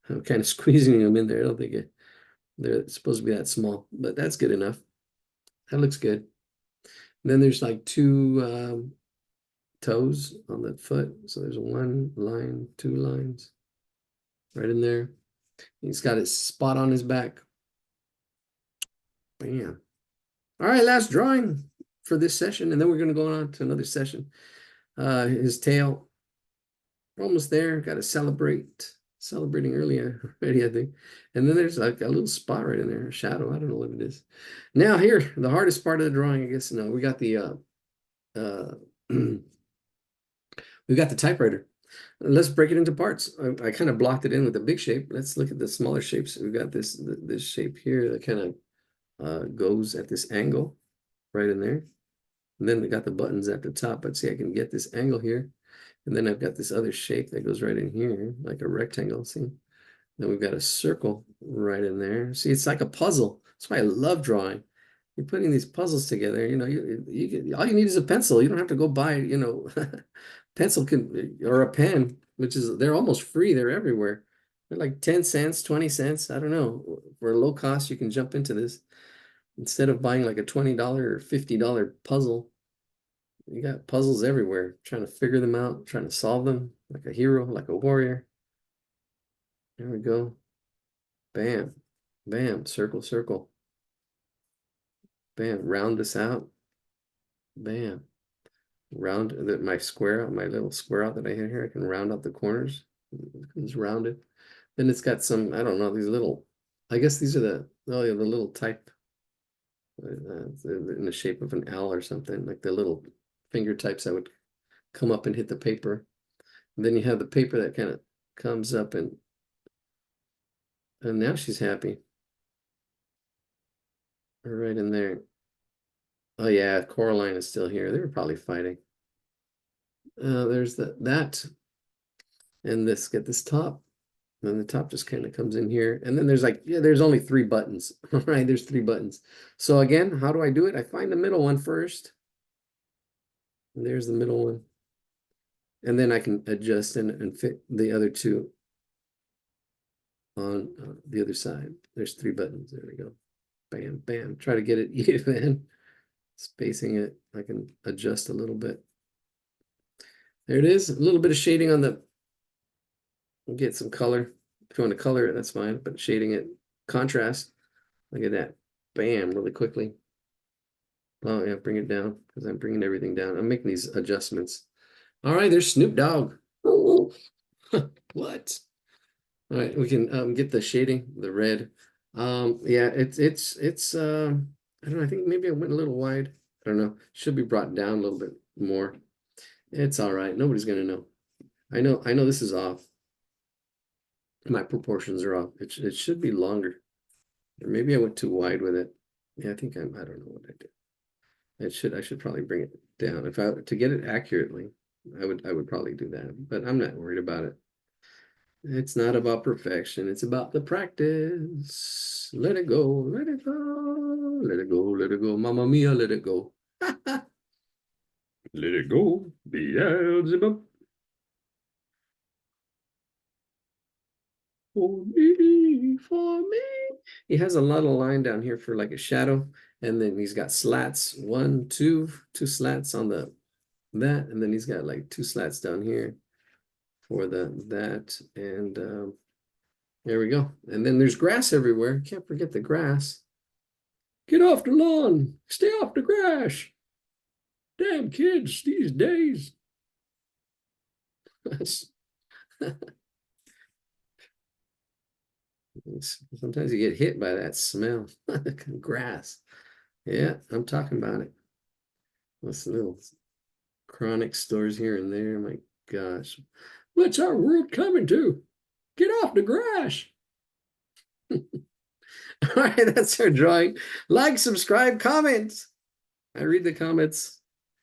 I'm kind of squeezing them in there. I don't think they're supposed to be that small, but that's good enough. That looks good. And then there's like 2 toes on the foot. So there's 1 line, 2 lines right in there. He's got his spot on his back. Bam. All right, last drawing for this session, and then we're going to go on to another session. His tail, we're almost there. Got to celebrating earlier already, I think. And then there's like a little spot right in there, a shadow. I don't know what it is. Now here, the hardest part of the drawing, I guess. No, we got the we got the typewriter. Let's break it into parts. I kind of blocked it in with a big shape. Let's look at the smaller shapes. We've got this shape here that kind of goes at this angle right in there. And then we got the buttons at the top, but see, I can get this angle here. And then I've got this other shape that goes right in here, like a rectangle, see? Then we've got a circle right in there. See, it's like a puzzle. That's why I love drawing. You're putting these puzzles together, all you need is a pencil. You don't have to go buy, pencil or a pen, they're almost free. They're everywhere. They're like 10 cents, 20 cents. I don't know. For a low cost, you can jump into this. Instead of buying like a $20 or $50 puzzle, you got puzzles everywhere, trying to figure them out, trying to solve them like a hero, like a warrior. There we go. Bam, bam, circle, circle. Bam, round this out. Bam. Round my square out, my little square out that I had here. I can round out the corners. It's rounded. Then it's got some, I don't know, these little, I guess these are the little type in the shape of an L or something, like the little finger types that would come up and hit the paper. And then you have the paper that kind of comes up and now she's happy. Right in there. Oh yeah, Coraline is still here. They were probably fighting. There's that. And get this top. Then the top just kind of comes in here. And then there's like, yeah, there's only 3 buttons. All right, there's 3 buttons. So again, how do I do it? I find the middle one first. And there's the middle one. And then I can adjust and fit the other 2 on the other side. There's 3 buttons. There we go. Bam, bam. Try to get it even. Spacing it. I can adjust a little bit. There it is. A little bit of shading on the. Get some color. If you want to color it, that's fine. But shading it, contrast. Look at that. Bam, really quickly. Oh yeah, bring it down because I'm bringing everything down. I'm making these adjustments. All right, there's Snoop Dogg. What? All right, we can get the shading, the red. Yeah, it's I don't know, I think maybe I went a little wide. I don't know. Should be brought down a little bit more. It's all right. Nobody's gonna know. I know this is off. My proportions are off. It should be longer. Or maybe I went too wide with it. Yeah, I think I don't know what I did. I should probably bring it down. If I to get it accurately, I would probably do that, but I'm not worried about it. It's not about perfection, it's about the practice. Let it go, let it go, let it go, let it go. Mamma mia, let it go. Let it go, Beelzebub. For me, for me. He has a lot of line down here for like a shadow, and then he's got slats, 1, 2, 2 slats on that, and then he's got like 2 slats down here for that, and there we go. And then there's grass everywhere. Can't forget the grass. Get off the lawn. Stay off the grass. Damn kids these days. Sometimes you get hit by that smell. Grass. Yeah, I'm talking about it. What's little chronic stores here and there? My gosh. What's our world coming to? Get off the grass. All right, that's our drawing. Like, subscribe, comment. I read the comments.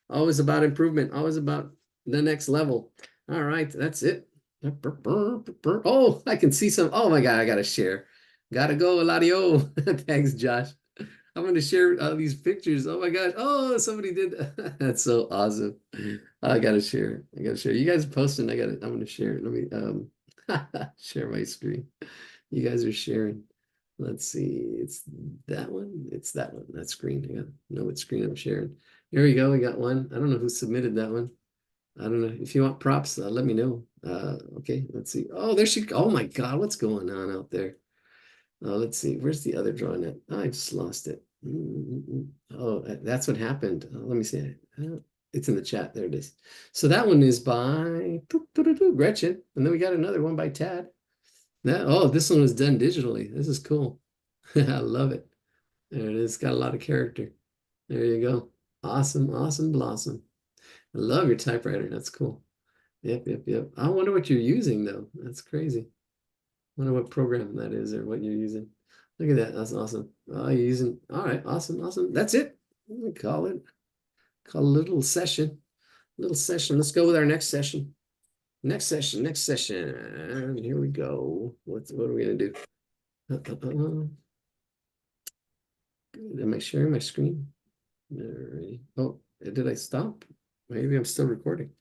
Always about improvement, always about the next level. All right, that's it. Oh, I can see some. Oh my God, I gotta share. Gotta go, Eladio. Thanks, Josh. I'm gonna share these pictures. Oh my gosh. Oh, somebody did. That's so awesome. I gotta share. I gotta share. You guys posting. I'm gonna share. Let me share my screen. You guys are sharing. Let's see. It's that one. It's that one. That screen. I got know what screen I'm sharing. Here we go. We got one. I don't know who submitted that one. I don't know. If you want props, let me know. Okay, let's see. Oh, there she. Oh my God, what's going on out there? Let's see. Where's the other drawing at? Oh, I just lost it. Oh, that's what happened. Let me see. It's in the chat. There it is. So that one is by Gretchen, and then we got another one by Tad. Oh, this one was done digitally. This is cool. I love it. There it is. Got a lot of character. There you go. Awesome, awesome, blossom. I love your typewriter. That's cool. Yep, yep, yep. I wonder what you're using though. That's crazy. Wonder what program that is or what you're using. Look at that. That's awesome. Oh, you're using. All right. Awesome. Awesome. That's it. We call it. Call it a little session. Little session. Let's go with our next session. Next session. Next session. Here we go. What are we gonna do? Am I sharing my screen? Alrighty. Oh, did I stop? Maybe I'm still recording.